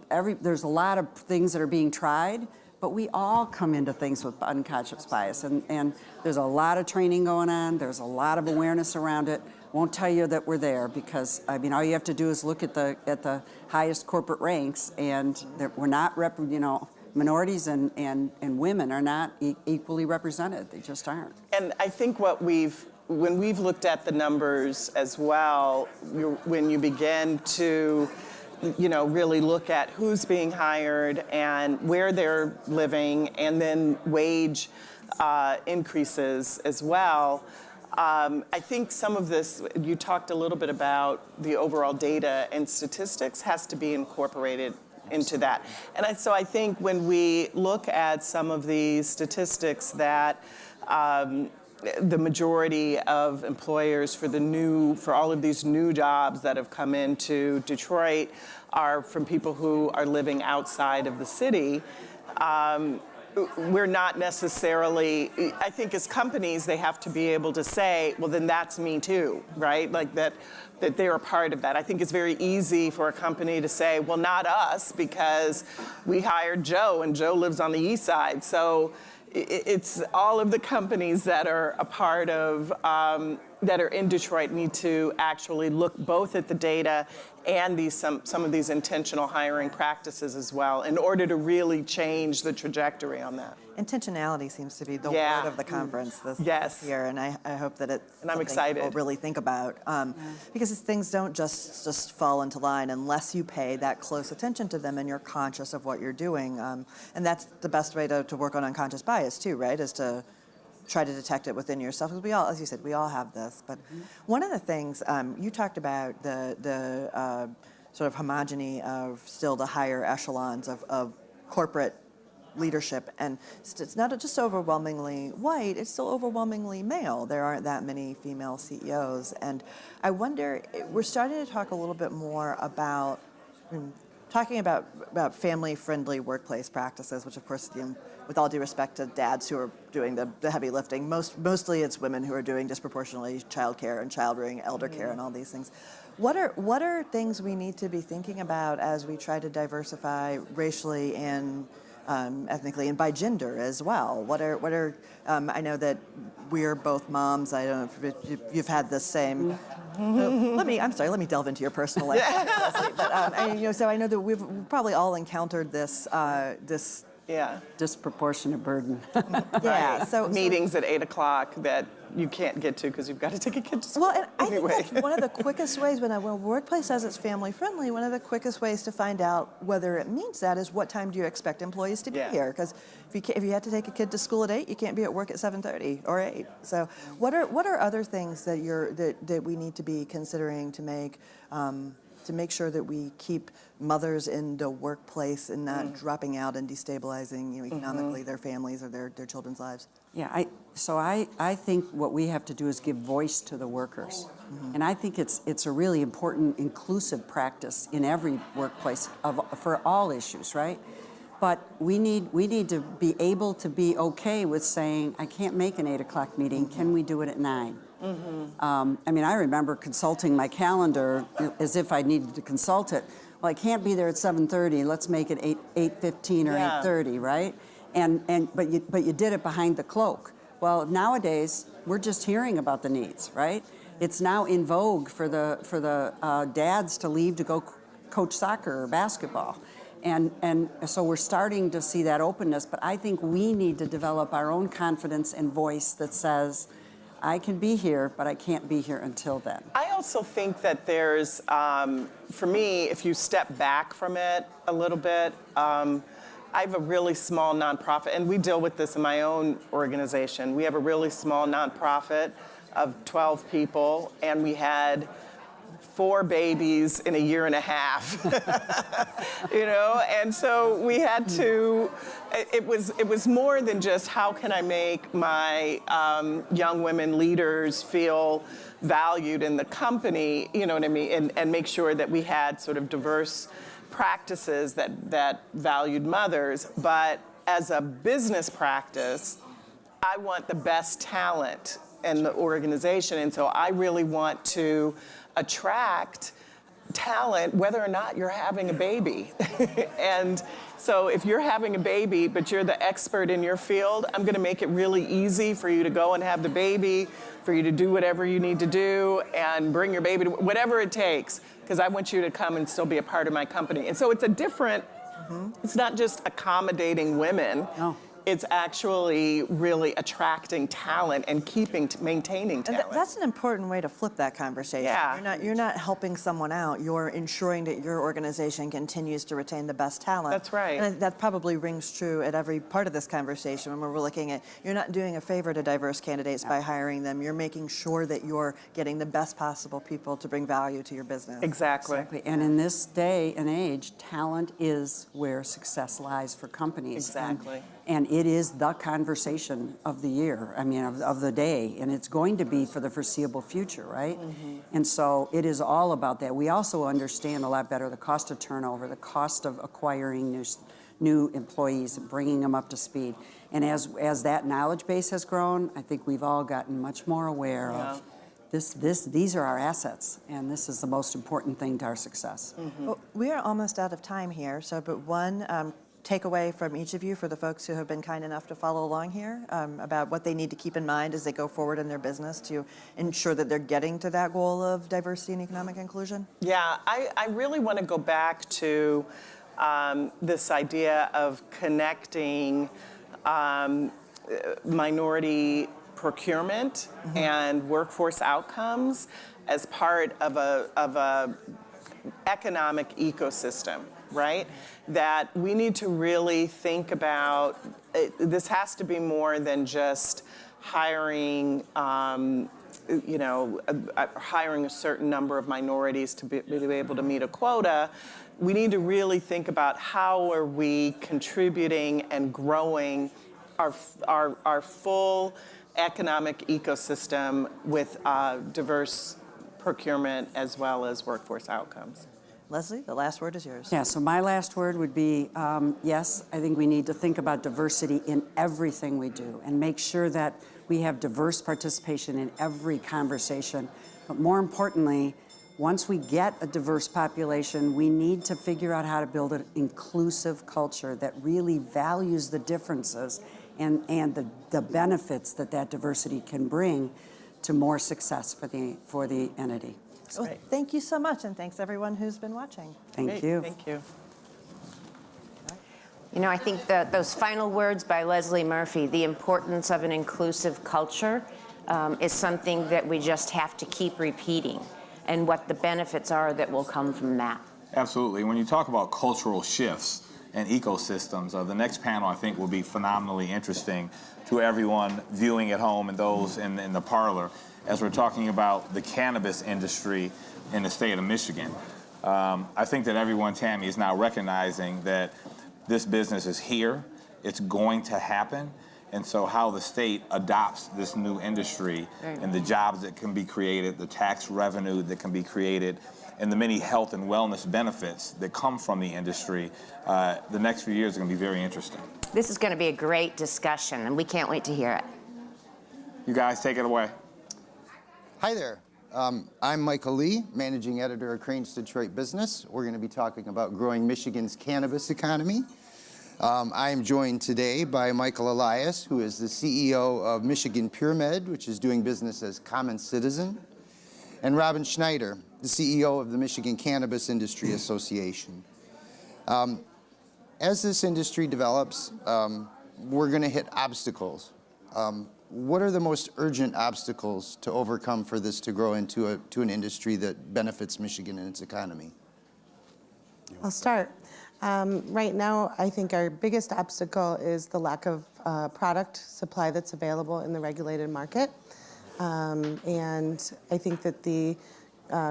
there's a lot of things that are being tried, but we all come into things with unconscious bias, and there's a lot of training going on. There's a lot of awareness around it. Won't tell you that we're there because I mean all you have to do is look at the highest corporate ranks, and we're not minorities and women are not equally represented. They just aren't. And I think when we've looked at the numbers as well, when you begin to, really look at who's being hired and where they're living, and then wage increases as well. I think some of this, you talked a little bit about the overall data and statistics has to be incorporated into that. And so I think when we look at some of the statistics that the majority of employers for all of these new jobs that have come into Detroit are from people who are living outside of the city, we're not necessarily, I think as companies, they have to be able to say, well, then that's me too, right? Like that they're a part of that. I think it's very easy for a company to say, well, not us, because we hired Joe, and Joe lives on the east side. So it's all of the companies that are a part of that are in Detroit need to actually look both at the data and some of these intentional hiring practices as well in order to really change the trajectory on that. Intentionality seems to be the word of the conference this year, and I hope that it's and I'm something excited. people really think about because things don't just fall into line unless you pay that close attention to them and you're conscious of what you're doing, and that's the best way to work on unconscious bias too, right? Is to try to detect it within yourself, because we all, as you said, we all have this. But one of the things you talked about the sort of homogeny of still the higher echelons of corporate leadership, and it's not just overwhelmingly white, it's still overwhelmingly male. There aren't that many female CEOs, and I wonder, we're starting to talk a little bit more about talking about family-friendly workplace practices, which of course, with all due respect to dads who are doing the heavy lifting, mostly it's women who are doing disproportionately childcare and child rearing, elder care, and all these things. What are things we need to be thinking about as we try to diversify racially and ethnically and by gender as well? What are I know that we're both moms. I don't know if you've had the same. Let me delve into your personal life. But, so I know that we've probably all encountered this disproportionate burden. Yeah. So meetings at 8 o'clock that you can't get to because you've got to take a kid to school. Well, and I think that's one of the quickest ways when a workplace says it's family friendly, one of the quickest ways to find out whether it means that is what time do you expect employees to be here? Because if you had to take a kid to school at 8, you can't be at work at 7:30 or 8. So what are other things that we need to be considering to make sure that we keep mothers in the workplace and not dropping out and destabilizing economically their families or their children's lives? Yeah, I think what we have to do is give voice to the workers. And I think it's a really important inclusive practice in every workplace for all issues, right? But we need to be able to be okay with saying, I can't make an 8 o'clock meeting, can we do it at 9? I remember consulting my calendar as if I needed to consult it. Well, I can't be there at 7:30. Let's make it 8:15 or 8:30, right? But you did it behind the cloak. Well, nowadays we're just hearing about the needs, right? It's now in vogue for the dads to leave to go coach soccer or basketball. And so we're starting to see that openness, but I think we need to develop our own confidence and voice that says, I can be here, but I can't be here until then. I also think that there's, for me, if you step back from it a little bit, I have a really small nonprofit, and we deal with this in my own organization. We have a really small nonprofit of 12 people, and we had 4 babies in a year and a half, and so we had to, it was more than just how can I make my young women leaders feel valued in the company, you know what I mean, and make sure that we had sort of diverse practices that valued mothers, but as a business practice, I want the best talent in the organization, and so I really want to attract talent whether or not you're having a baby. And so if you're having a baby but you're the expert in your field, I'm going to make it really easy for you to go and have the baby, for you to do whatever you need to do and bring your baby to whatever it takes, because I want you to come and still be a part of my company. And so it's a different, it's not just accommodating women. No. It's actually really attracting talent and maintaining talent. And that's an important way to flip that conversation. Yeah. You're not helping someone out. You're ensuring that your organization continues to retain the best talent. That's right. And that probably rings true at every part of this conversation when we're looking at, you're not doing a favor to diverse candidates by hiring them. You're making sure that you're getting the best possible people to bring value to your business. Exactly. And in this day and age, talent is where success lies for companies. Exactly. And it is the conversation of the year, of the day, and it's going to be for the foreseeable future, right? And so it is all about that. We also understand a lot better the cost of turnover, the cost of acquiring new employees and bringing them up to speed. And as that knowledge base has grown, I think we've all gotten much more aware of these are our assets, and this is the most important thing to our success. Well, we are almost out of time here, but one takeaway from each of you for the folks who have been kind enough to follow along here about what they need to keep in mind as they go forward in their business to ensure that they're getting to that goal of diversity and economic inclusion? Yeah, I really want to go back to this idea of connecting minority procurement and workforce outcomes as part of a economic ecosystem, right? That we need to really think about, this has to be more than just hiring, hiring a certain number of minorities to be able to meet a quota. We need to really think about how are we contributing and growing our full economic ecosystem with diverse procurement as well as workforce outcomes. Leslie, the last word is yours. Yeah, so my last word would be, yes, I think we need to think about diversity in everything we do and make sure that we have diverse participation in every conversation. But more importantly, once we get a diverse population, we need to figure out how to build an inclusive culture that really values the differences and the benefits that diversity can bring to more success for the entity. Well, thank you so much, and thanks everyone who's been watching. Thank you. Thank you. You know, I think that those final words by Leslie Murphy, the importance of an inclusive culture, is something that we just have to keep repeating, and what the benefits are that will come from that. Absolutely. When you talk about cultural shifts and ecosystems, the next panel I think will be phenomenally interesting to everyone viewing at home and those in the parlor, as we're talking about the cannabis industry in the state of Michigan. I think that everyone, Tammy, is now recognizing that this business is here, it's going to happen, and so how the state adopts this new industry and the jobs that can be created, the tax revenue that can be created, and the many health and wellness benefits that come from the industry, the next few years are going to be very interesting. This is going to be a great discussion, and we can't wait to hear it. You guys take it away. Hi there. I'm Michael Lee, Managing Editor of Crane's Detroit Business. We're going to be talking about growing Michigan's cannabis economy. I am joined today by Michael Elias, who is the CEO of Michigan Pure Med, which is doing business as Common Citizen, and Robin Schneider, the CEO of the Michigan Cannabis Industry Association. As this industry develops, we're going to hit obstacles. What are the most urgent obstacles to overcome for this to grow into an industry that benefits Michigan and its economy? I'll start. Right now, I think our biggest obstacle is the lack of product supply that's available in the regulated market. And I think that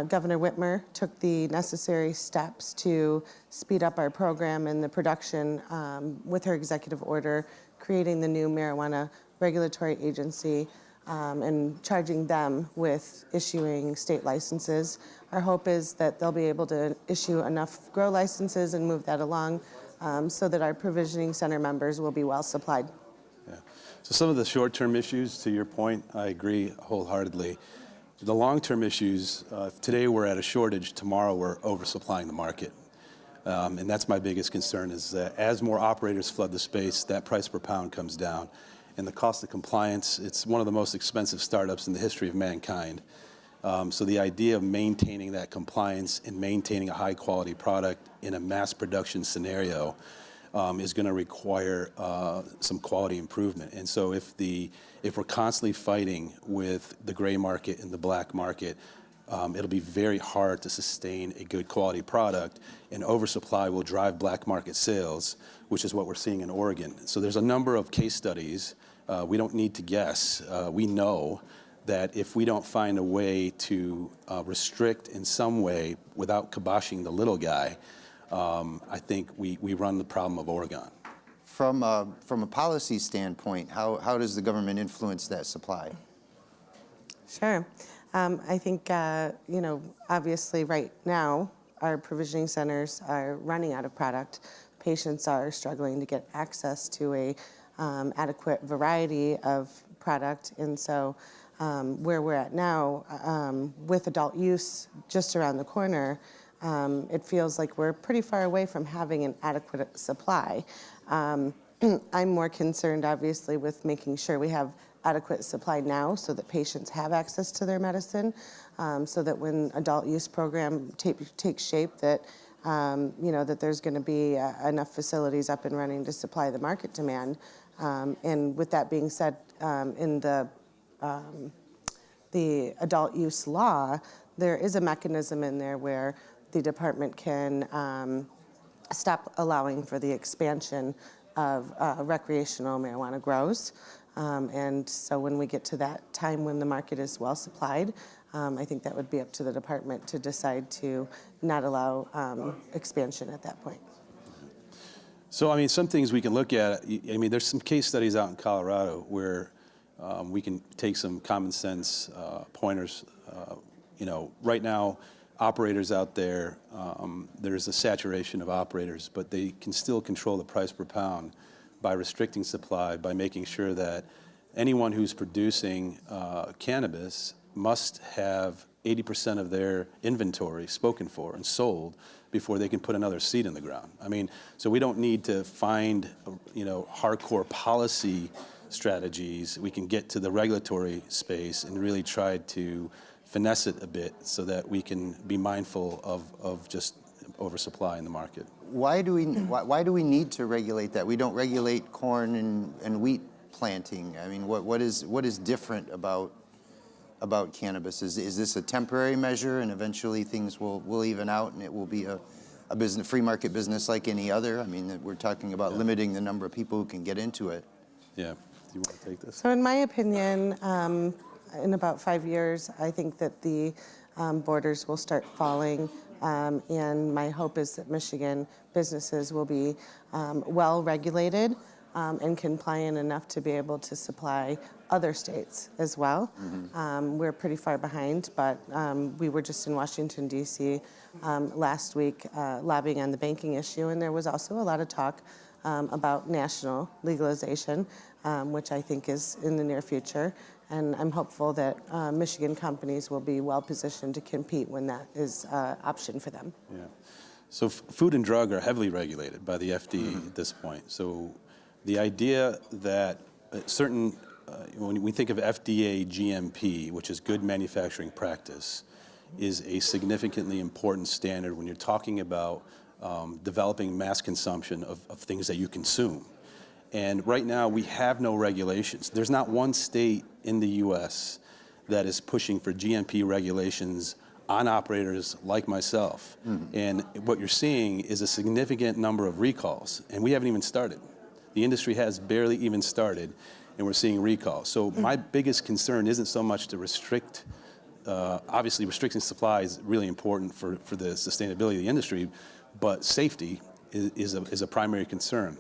Governor Whitmer took the necessary steps to speed up our program and the production with her executive order, creating the new marijuana regulatory agency and charging them with issuing state licenses. Our hope is that they'll be able to issue enough grow licenses and move that along so that our provisioning center members will be well supplied. Yeah. So some of the short-term issues, to your point, I agree wholeheartedly. The long-term issues, today we're at a shortage, tomorrow we're oversupplying the market. And that's my biggest concern, is that as more operators flood the space, that price per pound comes down. And the cost of compliance, it's one of the most expensive startups in the history of mankind. So the idea of maintaining that compliance and maintaining a high-quality product in a mass production scenario is going to require some quality improvement. And so if we're constantly fighting with the gray market and the black market, it'll be very hard to sustain a good quality product, and oversupply will drive black market sales, which is what we're seeing in Oregon. So there's a number of case studies. We don't need to guess. We know that if we don't find a way to restrict in some way without kiboshing the little guy, I think we run the problem of Oregon. From a policy standpoint, how does the government influence that supply? Sure. I think, obviously right now, our provisioning centers are running out of product. Patients are struggling to get access to a adequate variety of product. And so where we're at now, with adult use just around the corner, it feels like we're pretty far away from having an adequate supply. I'm more concerned, obviously, with making sure we have adequate supply now so that patients have access to their medicine, so that when adult use program takes shape, that that there's going to be enough facilities up and running to supply the market demand. And with that being said, in the adult use law, there is a mechanism in there where the department can stop allowing for the expansion of recreational marijuana grows. And so when we get to that time when the market is well supplied, I think that would be up to the department to decide to not allow expansion at that point. So, I mean, some things we can look at, I mean, there's some case studies out in Colorado where we can take some common sense pointers. Right now, operators out there, there's a saturation of operators, but they can still control the price per pound by restricting supply, by making sure that anyone who's producing cannabis must have 80% of their inventory spoken for and sold before they can put another seed in the ground. I mean, so we don't need to find, hardcore policy strategies. We can get to the regulatory space and really try to finesse it a bit so that we can be mindful of just oversupply in the market. Why do we need to regulate that? We don't regulate corn and wheat planting. I mean, what is different about cannabis? Is this a temporary measure and eventually things will even out and it will be a free market business like any other? I mean, we're talking about limiting the number of people who can get into it. Yeah. Do you want to take this? So in my opinion, in about 5 years, I think that the borders will start falling. And my hope is that Michigan businesses will be well regulated and compliant enough to be able to supply other states as well. We're pretty far behind, but we were just in Washington, D.C. Last week lobbying on the banking issue, and there was also a lot of talk about national legalization, which I think is in the near future. And I'm hopeful that Michigan companies will be well positioned to compete when that is an option for them. Yeah. So food and drug are heavily regulated by the FDA at this point. So the idea that when we think of FDA GMP, which is good manufacturing practice, is a significantly important standard when you're talking about developing mass consumption of things that you consume. And right now, we have no regulations. There's not one state in the U.S. that is pushing for GMP regulations on operators like myself. And what you're seeing is a significant number of recalls, and we haven't even started. The industry has barely even started, and we're seeing recalls. So my biggest concern isn't so much to restrict, obviously restricting supply is really important for the sustainability of the industry, but safety is a primary concern.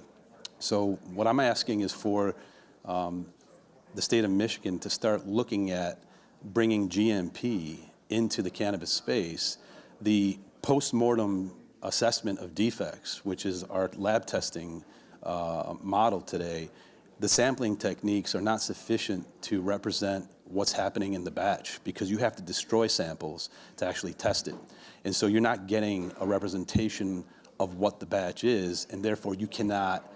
So what I'm asking is for the state of Michigan to start looking at bringing GMP into the cannabis space. The post-mortem assessment of defects, which is our lab testing model today, the sampling techniques are not sufficient to represent what's happening in the batch because you have to destroy samples to actually test it. And so you're not getting a representation of what the batch is, and therefore you cannot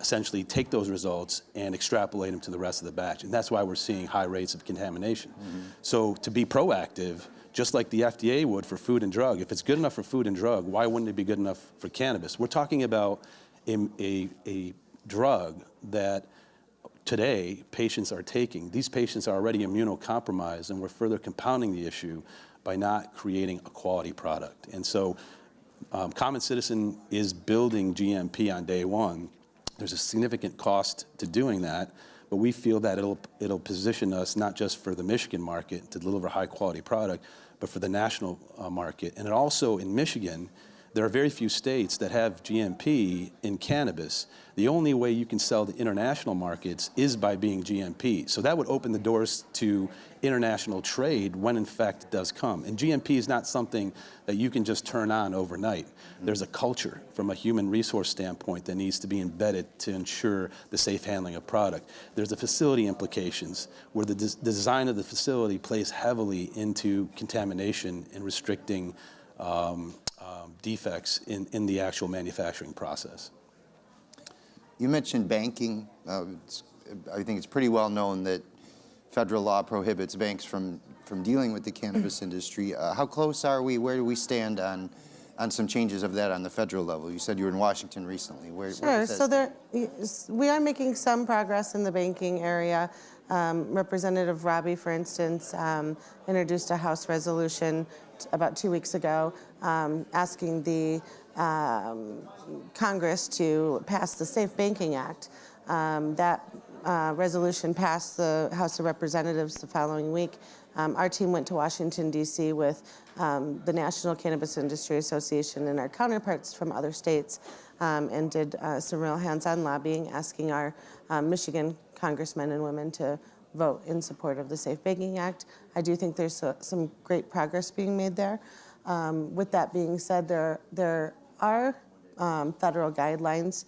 essentially take those results and extrapolate them to the rest of the batch. And that's why we're seeing high rates of contamination. So to be proactive, just like the FDA would for food and drug, if it's good enough for food and drug, why wouldn't it be good enough for cannabis? We're talking about a drug that today patients are taking. These patients are already immunocompromised, and we're further compounding the issue by not creating a quality product. And so Common Citizen is building GMP on day one. There's a significant cost to doing that, but we feel that it'll position us not just for the Michigan market to deliver high quality product, but for the national market. And it also, in Michigan, there are very few states that have GMP in cannabis. The only way you can sell to international markets is by being GMP. So that would open the doors to international trade when in fact it does come. And GMP is not something that you can just turn on overnight. There's a culture from a human resource standpoint that needs to be embedded to ensure the safe handling of product. There's the facility implications where the design of the facility plays heavily into contamination and restricting defects in the actual manufacturing process. You mentioned banking. I think it's pretty well known that federal law prohibits banks from dealing with the cannabis industry. How close are we? Where do we stand on some changes of that on the federal level? You said you were in Washington recently. Where Sure. does So that we are making some progress in the banking area. Representative Robbie, for instance, introduced a House resolution about 2 weeks ago asking the Congress to pass the Safe Banking Act. That resolution passed the House of Representatives the following week. Our team went to Washington, D.C. with the National Cannabis Industry Association and our counterparts from other states and did some real hands-on lobbying, asking our Michigan congressmen and women to vote in support of the Safe Banking Act. I do think there's some great progress being made there. With that being said, there are federal guidelines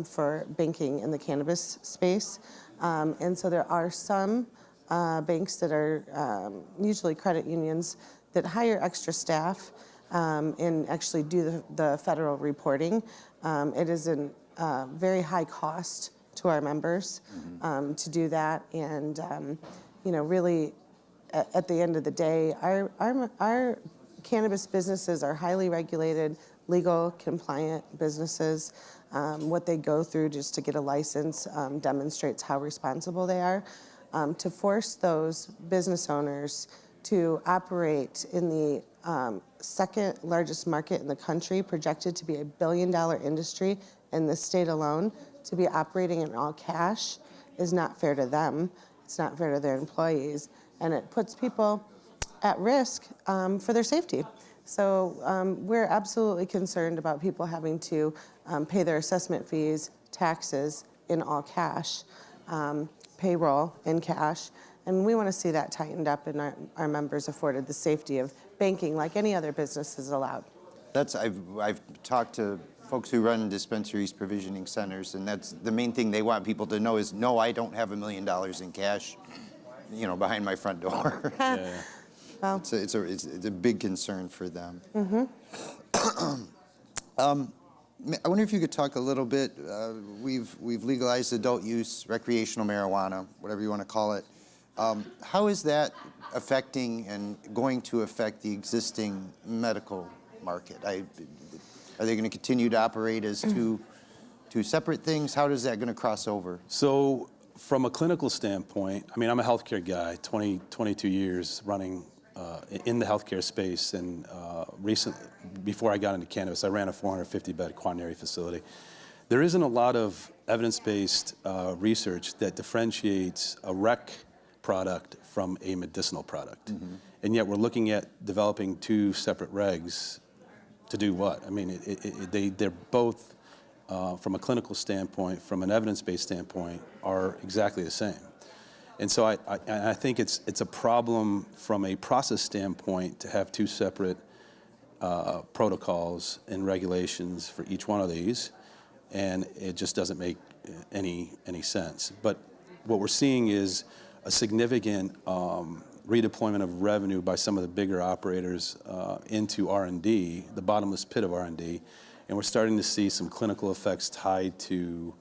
for banking in the cannabis space. And so there are some banks that are usually credit unions that hire extra staff and actually do the federal reporting. It is a very high cost to our members to do that. And, really, at the end of the day, our cannabis businesses are highly regulated, legal, compliant businesses. What they go through just to get a license demonstrates how responsible they are. To force those business owners to operate in the second largest market in the country, projected to be $1 billion industry in this state alone, to be operating in all cash is not fair to them. It's not fair to their employees, and it puts people at risk for their safety. So we're absolutely concerned about people having to pay their assessment fees, taxes in all cash, payroll in cash, and we want to see that tightened up and our members afforded the safety of banking like any other business is allowed. I've talked to folks who run dispensaries, provisioning centers, and that's the main thing they want people to know is, no, I don't have $1 million in cash, behind my front door. Yeah. Well, It's a big concern for them. I wonder if you could talk a little bit. We've legalized adult use, recreational marijuana, whatever you want to call it. How is that affecting and going to affect the existing medical market? Are they going to continue to operate as two separate things? How is that going to cross over? So from a clinical standpoint, I'm a healthcare guy, 22 years running in the healthcare space, and recently, before I got into cannabis, I ran a 450-bed quaternary facility. There isn't a lot of evidence-based research that differentiates a rec product from a medicinal product. And yet we're looking at developing two separate regs to do what? They're both, from a clinical standpoint, from an evidence-based standpoint, are exactly the same. And so I think it's a problem from a process standpoint to have two separate protocols and regulations for each one of these, and it just doesn't make any sense. But what we're seeing is a significant redeployment of revenue by some of the bigger operators into R&D, the bottomless pit of R&D, and we're starting to see some clinical effects tied to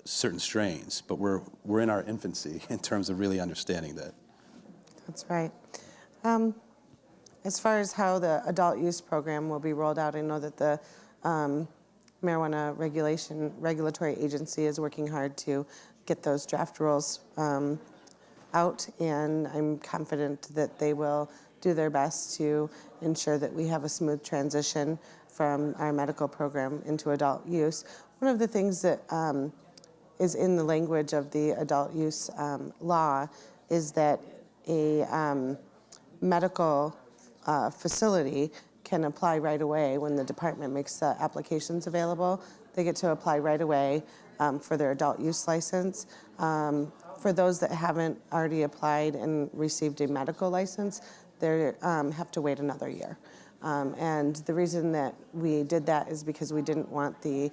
certain strains, but we're in our infancy in terms of really understanding that. That's right. As far as how the adult use program will be rolled out, I know that the marijuana regulatory agency is working hard to get those draft rules out, and I'm confident that they will do their best to ensure that we have a smooth transition from our medical program into adult use. One of the things that is in the language of the adult use law is that a medical facility can apply right away when the department makes the applications available. They get to apply right away for their adult use license. For those that haven't already applied and received a medical license, they have to wait another year. And the reason that we did that is because we didn't want the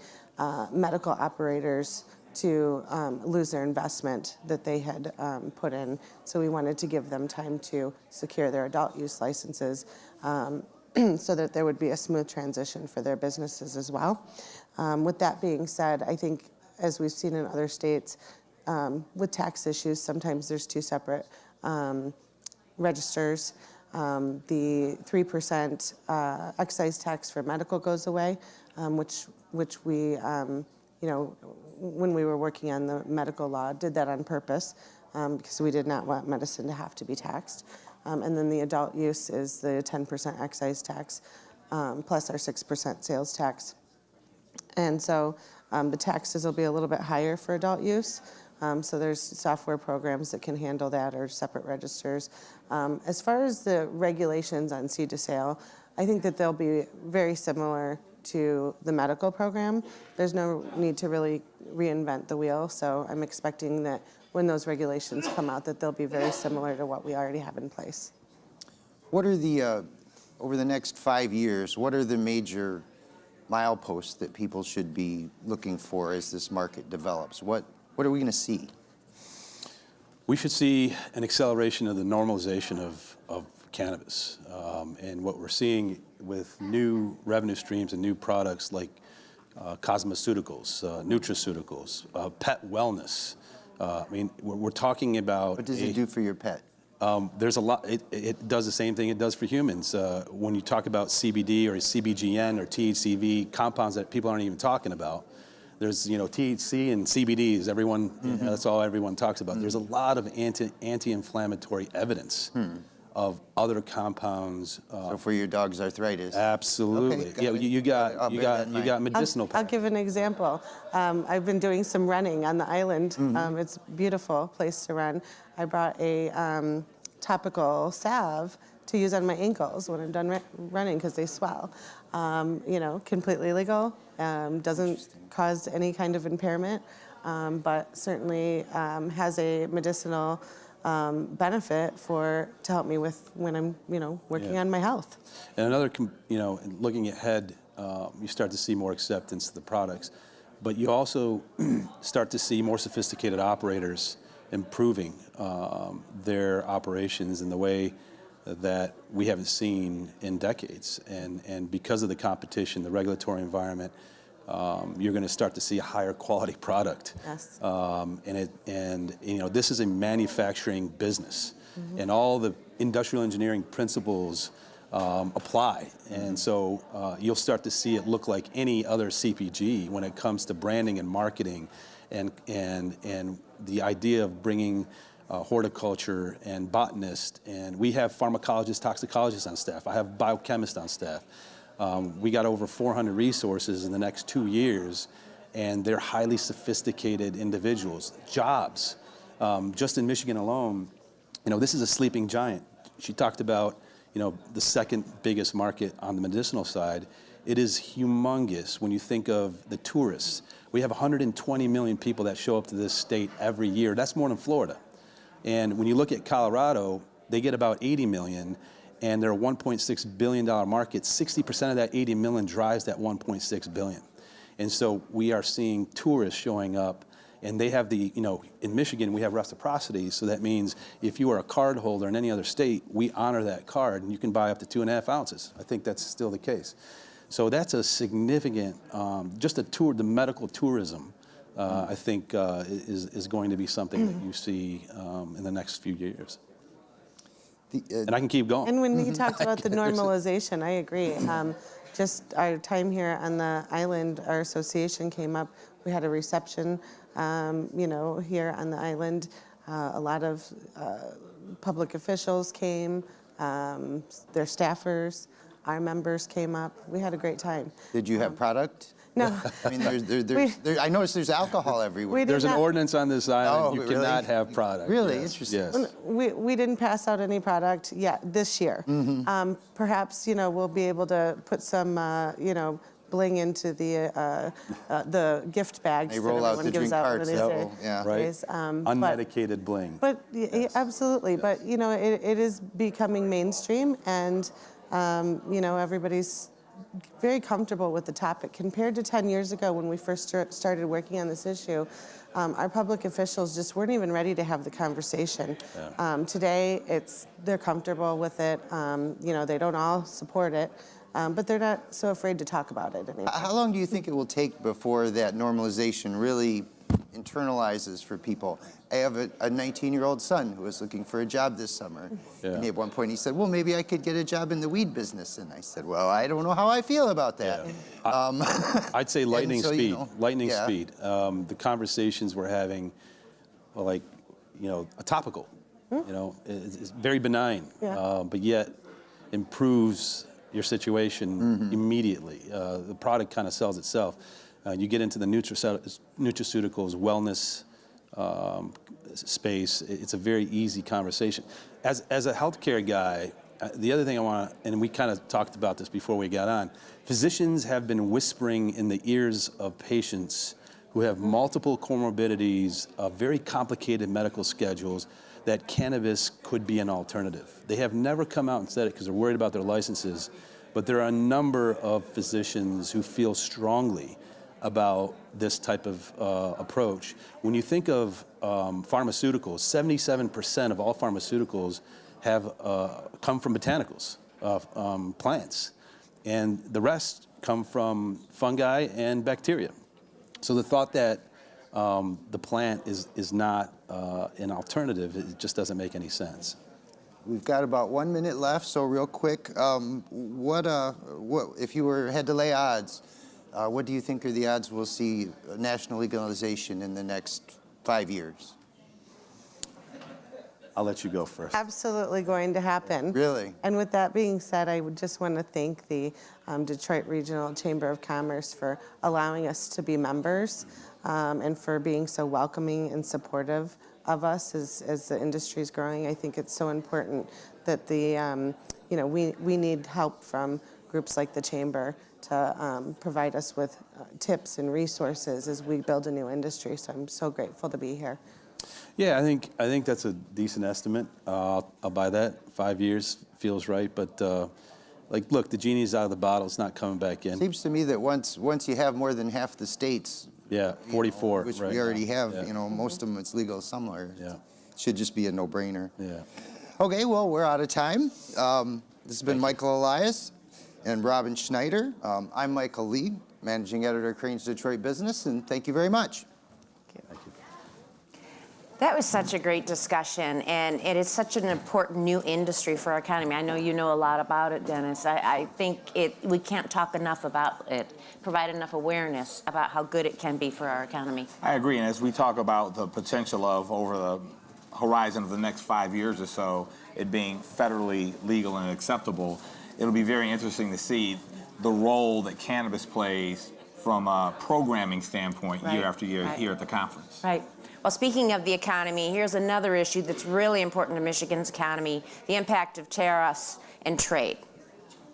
medical operators to lose their investment that they had put in. So we wanted to give them time to secure their adult use licenses so that there would be a smooth transition for their businesses as well. With that being said, I think as we've seen in other states, with tax issues, sometimes there's two separate registers. The 3% excise tax for medical goes away, which we, when we were working on the medical law, did that on purpose because we did not want medicine to have to be taxed. And then the adult use is the 10% excise tax plus our 6% sales tax. And so the taxes will be a little bit higher for adult use. So there's software programs that can handle that or separate registers. As far as the regulations on seed to sale, I think that they'll be very similar to the medical program. There's no need to really reinvent the wheel. So I'm expecting that when those regulations come out, that they'll be very similar to what we already have in place. What are the, over the next 5 years, what are the major mileposts that people should be looking for as this market develops? What are we going to see? We should see an acceleration of the normalization of cannabis. And what we're seeing with new revenue streams and new products like cosmeceuticals, nutraceuticals, pet wellness. I mean, we're talking about... What does it do for your pet? There's a lot. It does the same thing it does for humans. When you talk about CBD or CBGN or THCV, compounds that people aren't even talking about, there's THC and CBDs. Everyone, that's all everyone talks about. There's a lot of anti-inflammatory evidence of other compounds. So for your dog's arthritis. Absolutely. Okay, yeah, you got medicinal. I'll give an example. I've been doing some running on the island. It's a beautiful place to run. I brought a topical salve to use on my ankles when I'm done running because they swell. Completely legal. Doesn't cause any kind of impairment, but certainly has a medicinal benefit to help me with when I'm, working on my health. And another, looking ahead, you start to see more acceptance of the products, but you also start to see more sophisticated operators improving their operations in the way that we haven't seen in decades. And because of the competition, the regulatory environment, you're going to start to see a higher quality product. Yes. This is a manufacturing business, and all the industrial engineering principles apply. And so you'll start to see it look like any other CPG when it comes to branding and marketing, and the idea of bringing horticulture and botanists, and we have pharmacologists, toxicologists on staff. I have biochemists on staff. We got over 400 resources in the next 2 years, and they're highly sophisticated individuals. Jobs, just in Michigan alone, this is a sleeping giant. She talked about, the second biggest market on the medicinal side. It is humongous when you think of the tourists. We have 120 million people that show up to this state every year. That's more than Florida. And when you look at Colorado, they get about 80 million, and they're a $1.6 billion market. 60% of that 80 million drives that 1.6 billion. And so we are seeing tourists showing up, and they have in Michigan, we have reciprocity. So that means if you are a card holder in any other state, we honor that card, and you can buy up to 2.5 ounces. I think that's still the case. So that's a significant, just the medical tourism, I think is going to be something that you see in the next few years. And I can keep going. And when you talked about the normalization, I agree. Just our time here on the island, our association came up. We had a reception, here on the island. A lot of public officials came, their staffers. Our members came up. We had a great time. Did you have product? No. I mean, I noticed there's alcohol everywhere. There's an ordinance on this island. You really? cannot have product. Really? Yes, Interesting. Yes. We didn't pass out any product yet this year. Perhaps, we'll be able to put some, bling into the gift bags They that roll out everyone the gives drink out carts. for the Yeah. Right. days. Unmedicated bling. But absolutely. But it is becoming mainstream, and everybody's very comfortable with the topic compared to 10 years ago when we first started working on this issue. Our public officials just weren't even ready to have the conversation. Today, they're comfortable with it. They don't all support it, but they're not so afraid to talk about it anymore. How long do you think it will take before that normalization really internalizes for people? I have a 19-year-old son who was looking for a job this summer. Yeah. And at one point he said, well, maybe I could get a job in the weed business. And I said, well, I don't know how I feel about that. Yeah. I'd say lightning so, speed. Lightning yeah. speed. The conversations we're having, are topical. It's very benign, but yet improves your situation immediately. The product kind of sells itself. You get into the nutraceuticals, wellness space, it's a very easy conversation. As a healthcare guy, the other thing I want to, and we kind of talked about this before we got on, physicians have been whispering in the ears of patients who have multiple comorbidities, very complicated medical schedules, that cannabis could be an alternative. They have never come out and said it because they're worried about their licenses, but there are a number of physicians who feel strongly about this type of approach. When you think of pharmaceuticals, 77% of all pharmaceuticals have come from botanicals, plants, and the rest come from fungi and bacteria. So the thought that the plant is not an alternative, it just doesn't make any sense. We've got about 1 minute left, so real quick, what if you had to lay odds, what do you think are the odds we'll see national legalization in the next 5 years? I'll let you go first. Absolutely going to happen. Really? And with that being said, I would just want to thank the Detroit Regional Chamber of Commerce for allowing us to be members and for being so welcoming and supportive of us as the industry is growing. I think it's so important that we need help from groups like the Chamber to provide us with tips and resources as we build a new industry. So I'm so grateful to be here. Yeah, I think that's a decent estimate. I'll buy that. 5 years feels right, but look, the genie's out of the bottle. It's not coming back in. Seems to me that once you have more than half the states, 44, which right we already now. have, most of them it's legal somewhere. Yeah, should just be a no-brainer. Yeah. Okay, well, we're out of time. This has been Michael Elias and Robin Schneider. I'm Michael Lee, Managing Editor of Crane's Detroit Business, and thank you very much. That was such a great discussion, and it is such an important new industry for our economy. I know you know a lot about it, Dennis. I think we can't talk enough about it, provide enough awareness about how good it can be for our economy. I agree, and as we talk about the potential of over the horizon of the next 5 years or so, it being federally legal and acceptable, it'll be very interesting to see the role that cannabis plays from a programming standpoint year after year here at the conference. Right. Well, speaking of the economy, here's another issue that's really important to Michigan's economy, the impact of tariffs and trade.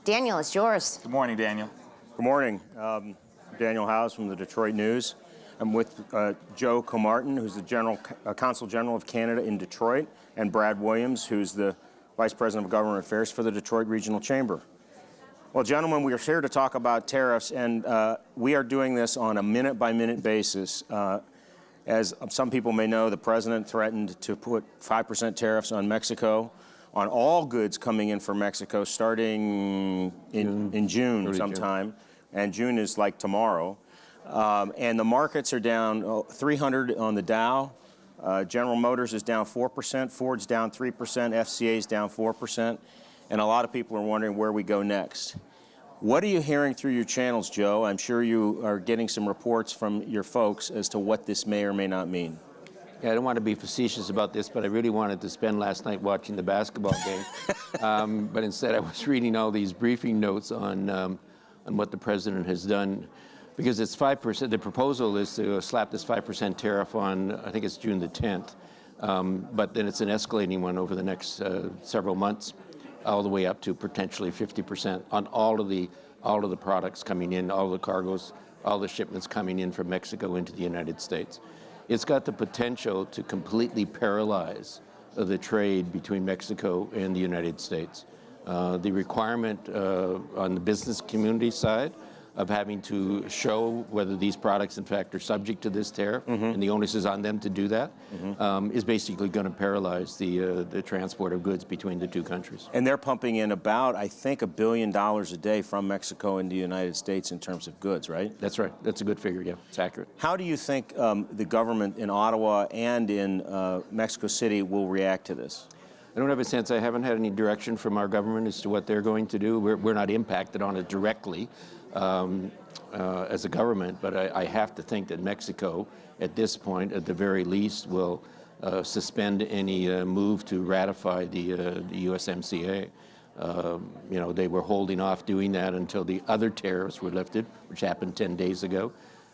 Daniel, it's yours. Good morning, Daniel. Good morning. Daniel Howes from the Detroit News. I'm with Joe Comartin, who's the Consul General of Canada in Detroit, and Brad Williams, who's the Vice President of Government Affairs for the Detroit Regional Chamber. Well, gentlemen, we are here to talk about tariffs, and we are doing this on a minute-by-minute basis. As some people may know, the president threatened to put 5% tariffs on Mexico, on all goods coming in from Mexico, starting in June sometime. And June is like tomorrow. And the markets are down 300 on the Dow. General Motors is down 4%, Ford's down 3%, FCA's down 4%. And a lot of people are wondering where we go next. What are you hearing through your channels, Joe? I'm sure you are getting some reports from your folks as to what this may or may not mean. Yeah, I don't want to be facetious about this, but I really wanted to spend last night watching the basketball game. But instead, I was reading all these briefing notes on what the president has done, because it's 5%. The proposal is to slap this 5% tariff on, I think it's June the 10th, but then it's an escalating one over the next several months, all the way up to potentially 50% on all of the products coming in, all the cargoes, all the shipments coming in from Mexico into the United States. It's got the potential to completely paralyze the trade between Mexico and the United States. The requirement on the business community side of having to show whether these products, in fact, are subject to this tariff, and the onus is on them to do that, is basically going to paralyze the transport of goods between the two countries. And they're pumping in about, I think, $1 billion a day from Mexico into the United States in terms of goods, right? That's right. That's a good figure, yeah. It's accurate. How do you think the government in Ottawa and in Mexico City will react to this? I don't have a sense. I haven't had any direction from our government as to what they're going to do. We're not impacted on it directly as a government, but I have to think that Mexico, at this point, at the very least, will suspend any move to ratify the USMCA. They were holding off doing that until the other tariffs were lifted, which happened 10 days ago.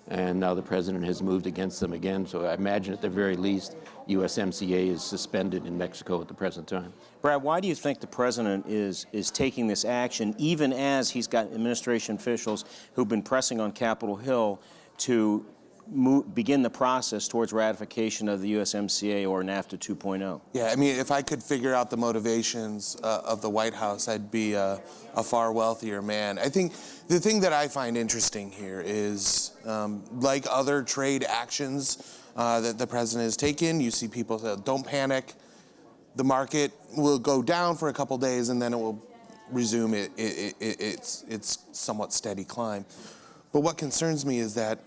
And now the president has moved against them again. So I imagine at the very least, USMCA is suspended in Mexico at the present time. Brad, why do you think the president is taking this action, even as he's got administration officials who've been pressing on Capitol Hill to begin the process towards ratification of the USMCA or NAFTA 2.0? Yeah, I mean, if I could figure out the motivations of the White House, I'd be a far wealthier man. I think the thing that I find interesting here is, like other trade actions that the president has taken, you see people say, don't panic. The market will go down for a couple days and then it will resume its somewhat steady climb. But what concerns me is that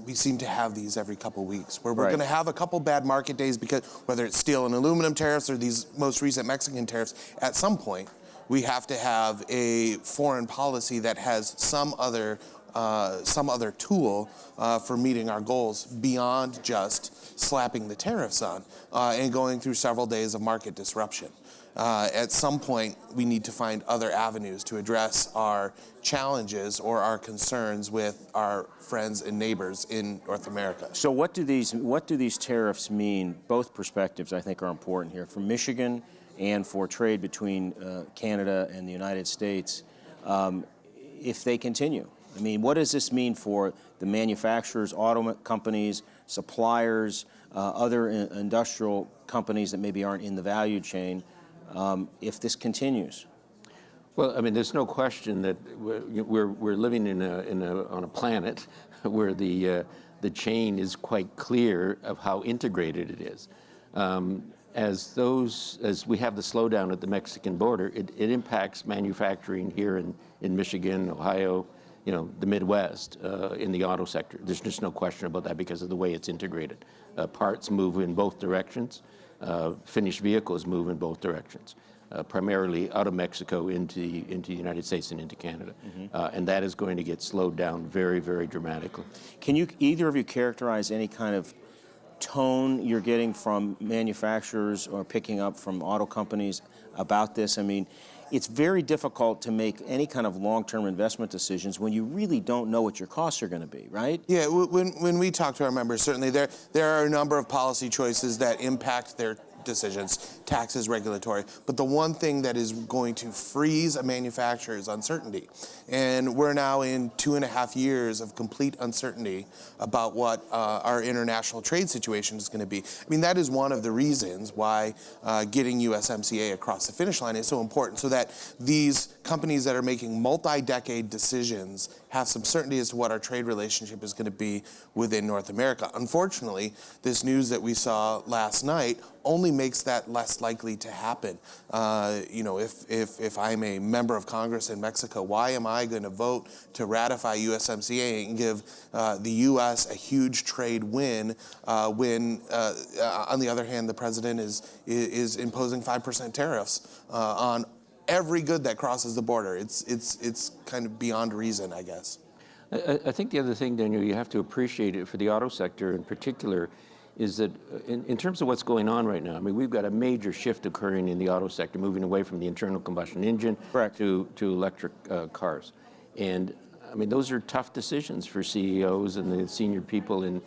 we seem to have these every couple weeks, where we're going to have a couple bad market days because whether it's steel and aluminum tariffs or these most recent Mexican tariffs, at some point we have to have a foreign policy that has some other tool for meeting our goals beyond just slapping the tariffs on and going through several days of market disruption. At some point, we need to find other avenues to address our challenges or our concerns with our friends and neighbors in North America. So what do these tariffs mean? Both perspectives, I think, are important here. For Michigan and for trade between Canada and the United States, if they continue. I mean, what does this mean for the manufacturers, auto companies, suppliers, other industrial companies that maybe aren't in the value chain, if this continues? Well, I mean, there's no question that we're living on a planet where the chain is quite clear of how integrated it is. As we have the slowdown at the Mexican border, it impacts manufacturing here in Michigan, Ohio, the Midwest, in the auto sector. There's just no question about that because of the way it's integrated. Parts move in both directions. Finished vehicles move in both directions, primarily out of Mexico into the United States and into Canada. And that is going to get slowed down very, very dramatically. Can either of you characterize any kind of tone you're getting from manufacturers or picking up from auto companies about this? I mean, it's very difficult to make any kind of long-term investment decisions when you really don't know what your costs are going to be, right? Yeah, when we talk to our members, certainly there are a number of policy choices that impact their decisions, taxes, regulatory. But the one thing that is going to freeze a manufacturer is uncertainty. And we're now in 2.5 years of complete uncertainty about what our international trade situation is going to be. I mean, that is one of the reasons why getting USMCA across the finish line is so important, so that these companies that are making multi-decade decisions have some certainty as to what our trade relationship is going to be within North America. Unfortunately, this news that we saw last night only makes that less likely to happen. If I'm a member of Congress in Mexico, why am I going to vote to ratify USMCA and give the U.S. a huge trade win when, on the other hand, the president is imposing 5% tariffs on every good that crosses the border? It's kind of beyond reason, I guess. I think the other thing, Daniel, you have to appreciate it for the auto sector in particular, is that in terms of what's going on right now, I mean, we've got a major shift occurring in the auto sector, moving away from the internal combustion engine to electric cars. And I mean, those are tough decisions for CEOs and the senior people in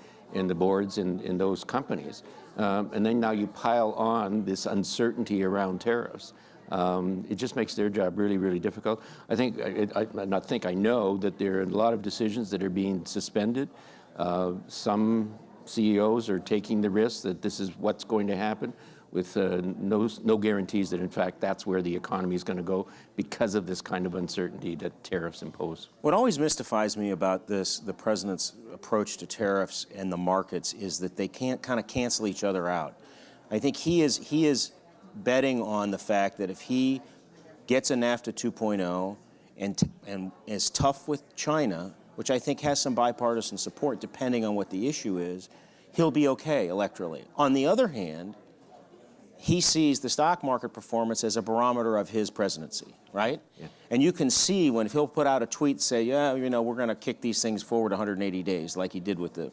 the boards in those companies. And then now you pile on this uncertainty around tariffs. It just makes their job really, really difficult. I think, I know that there are a lot of decisions that are being suspended. Some CEOs are taking the risk that this is what's going to happen with no guarantees that, in fact, that's where the economy is going to go because of this kind of uncertainty that tariffs impose. What always mystifies me about this, the president's approach to tariffs and the markets, is that they can't kind of cancel each other out. I think he is betting on the fact that if he gets a NAFTA 2.0 and is tough with China, which I think has some bipartisan support depending on what the issue is, he'll be okay electorally. On the other hand, he sees the stock market performance as a barometer of his presidency, right? Yeah. And you can see when he'll put out a tweet, say, yeah, you know, we're going to kick these things forward 180 days, like he did with the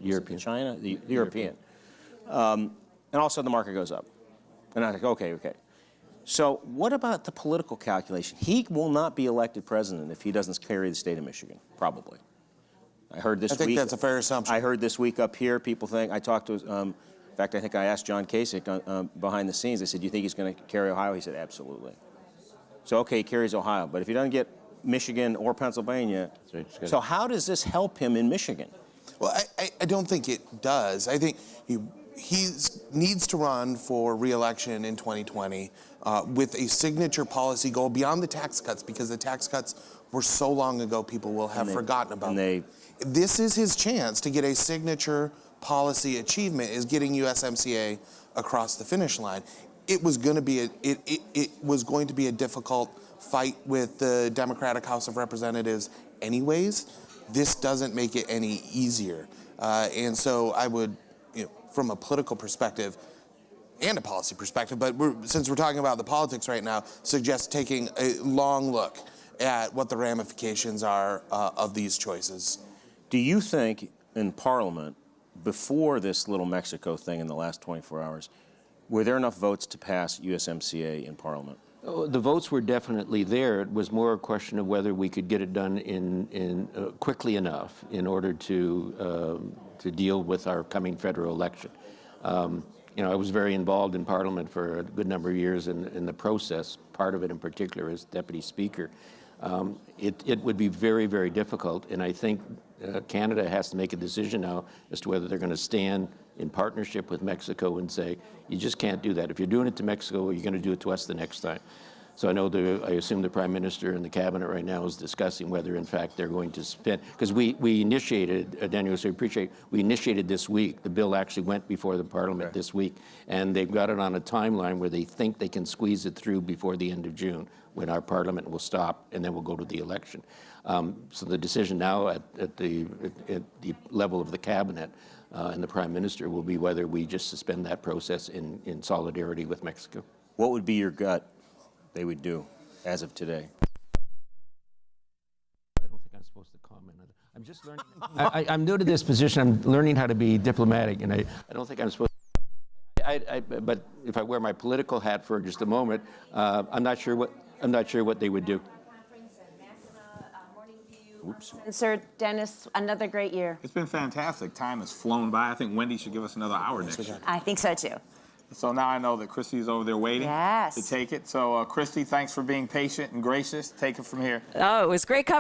European. China, the European. And all of a sudden the market goes up. And I'm like, okay. So what about the political calculation? He will not be elected president if he doesn't carry the state of Michigan, probably. I heard this week. I think that's a fair assumption. I heard this week up here, people think, I talked to, in fact, I think I asked John Kasich behind the scenes, I said, do you think he's going to carry Ohio? He said, absolutely. So, okay, he carries Ohio, but if he doesn't get Michigan or Pennsylvania, so how does this help him in Michigan? Well, I don't think it does. I think he needs to run for re-election in 2020 with a signature policy goal beyond the tax cuts, because the tax cuts were so long ago people will have forgotten about them. This is his chance to get a signature policy achievement, is getting USMCA across the finish line. It was going to be a difficult fight with the Democratic House of Representatives anyways. This doesn't make it any easier. And so I would, from a political perspective and a policy perspective, but since we're talking about the politics right now, suggest taking a long look at what the ramifications are of these choices. Do you think in Parliament, before this little Mexico thing in the last 24 hours, were there enough votes to pass USMCA in Parliament? Oh, the votes were definitely there. It was more a question of whether we could get it done quickly enough in order to deal with our coming federal election. I was very involved in Parliament for a good number of years in the process, part of it in particular as Deputy Speaker. It would be very, very difficult, and I think Canada has to make a decision now as to whether they're going to stand in partnership with Mexico and say, you just can't do that. If you're doing it to Mexico, you're going to do it to us the next time. So I assume the Prime Minister and the Cabinet right now is discussing whether, in fact, they're going to spend, because we initiated, Daniel, so we initiated this week. The bill actually went before the Parliament this week, and they've got it on a timeline where they think they can squeeze it through before the end of June, when our Parliament will stop, and then we'll go to the election. So the decision now at the level of the Cabinet and the Prime Minister will be whether we just suspend that process in solidarity with Mexico. What would be your gut they would do as of today? I don't think I'm supposed to comment on it. I'm just learning. I'm new to this position. I'm learning how to be diplomatic, and I don't think I'm supposed to. But if I wear my political hat for just a moment, I'm not sure what they would do. Oops. Sir Dennis, another great year. It's been fantastic. Time has flown by. I think Wendy should give us another hour next year. I think so too. So now I know that Christy's over there waiting to take it. So Christy, thanks for being patient and gracious. Take it from here. Oh, it was great coverage.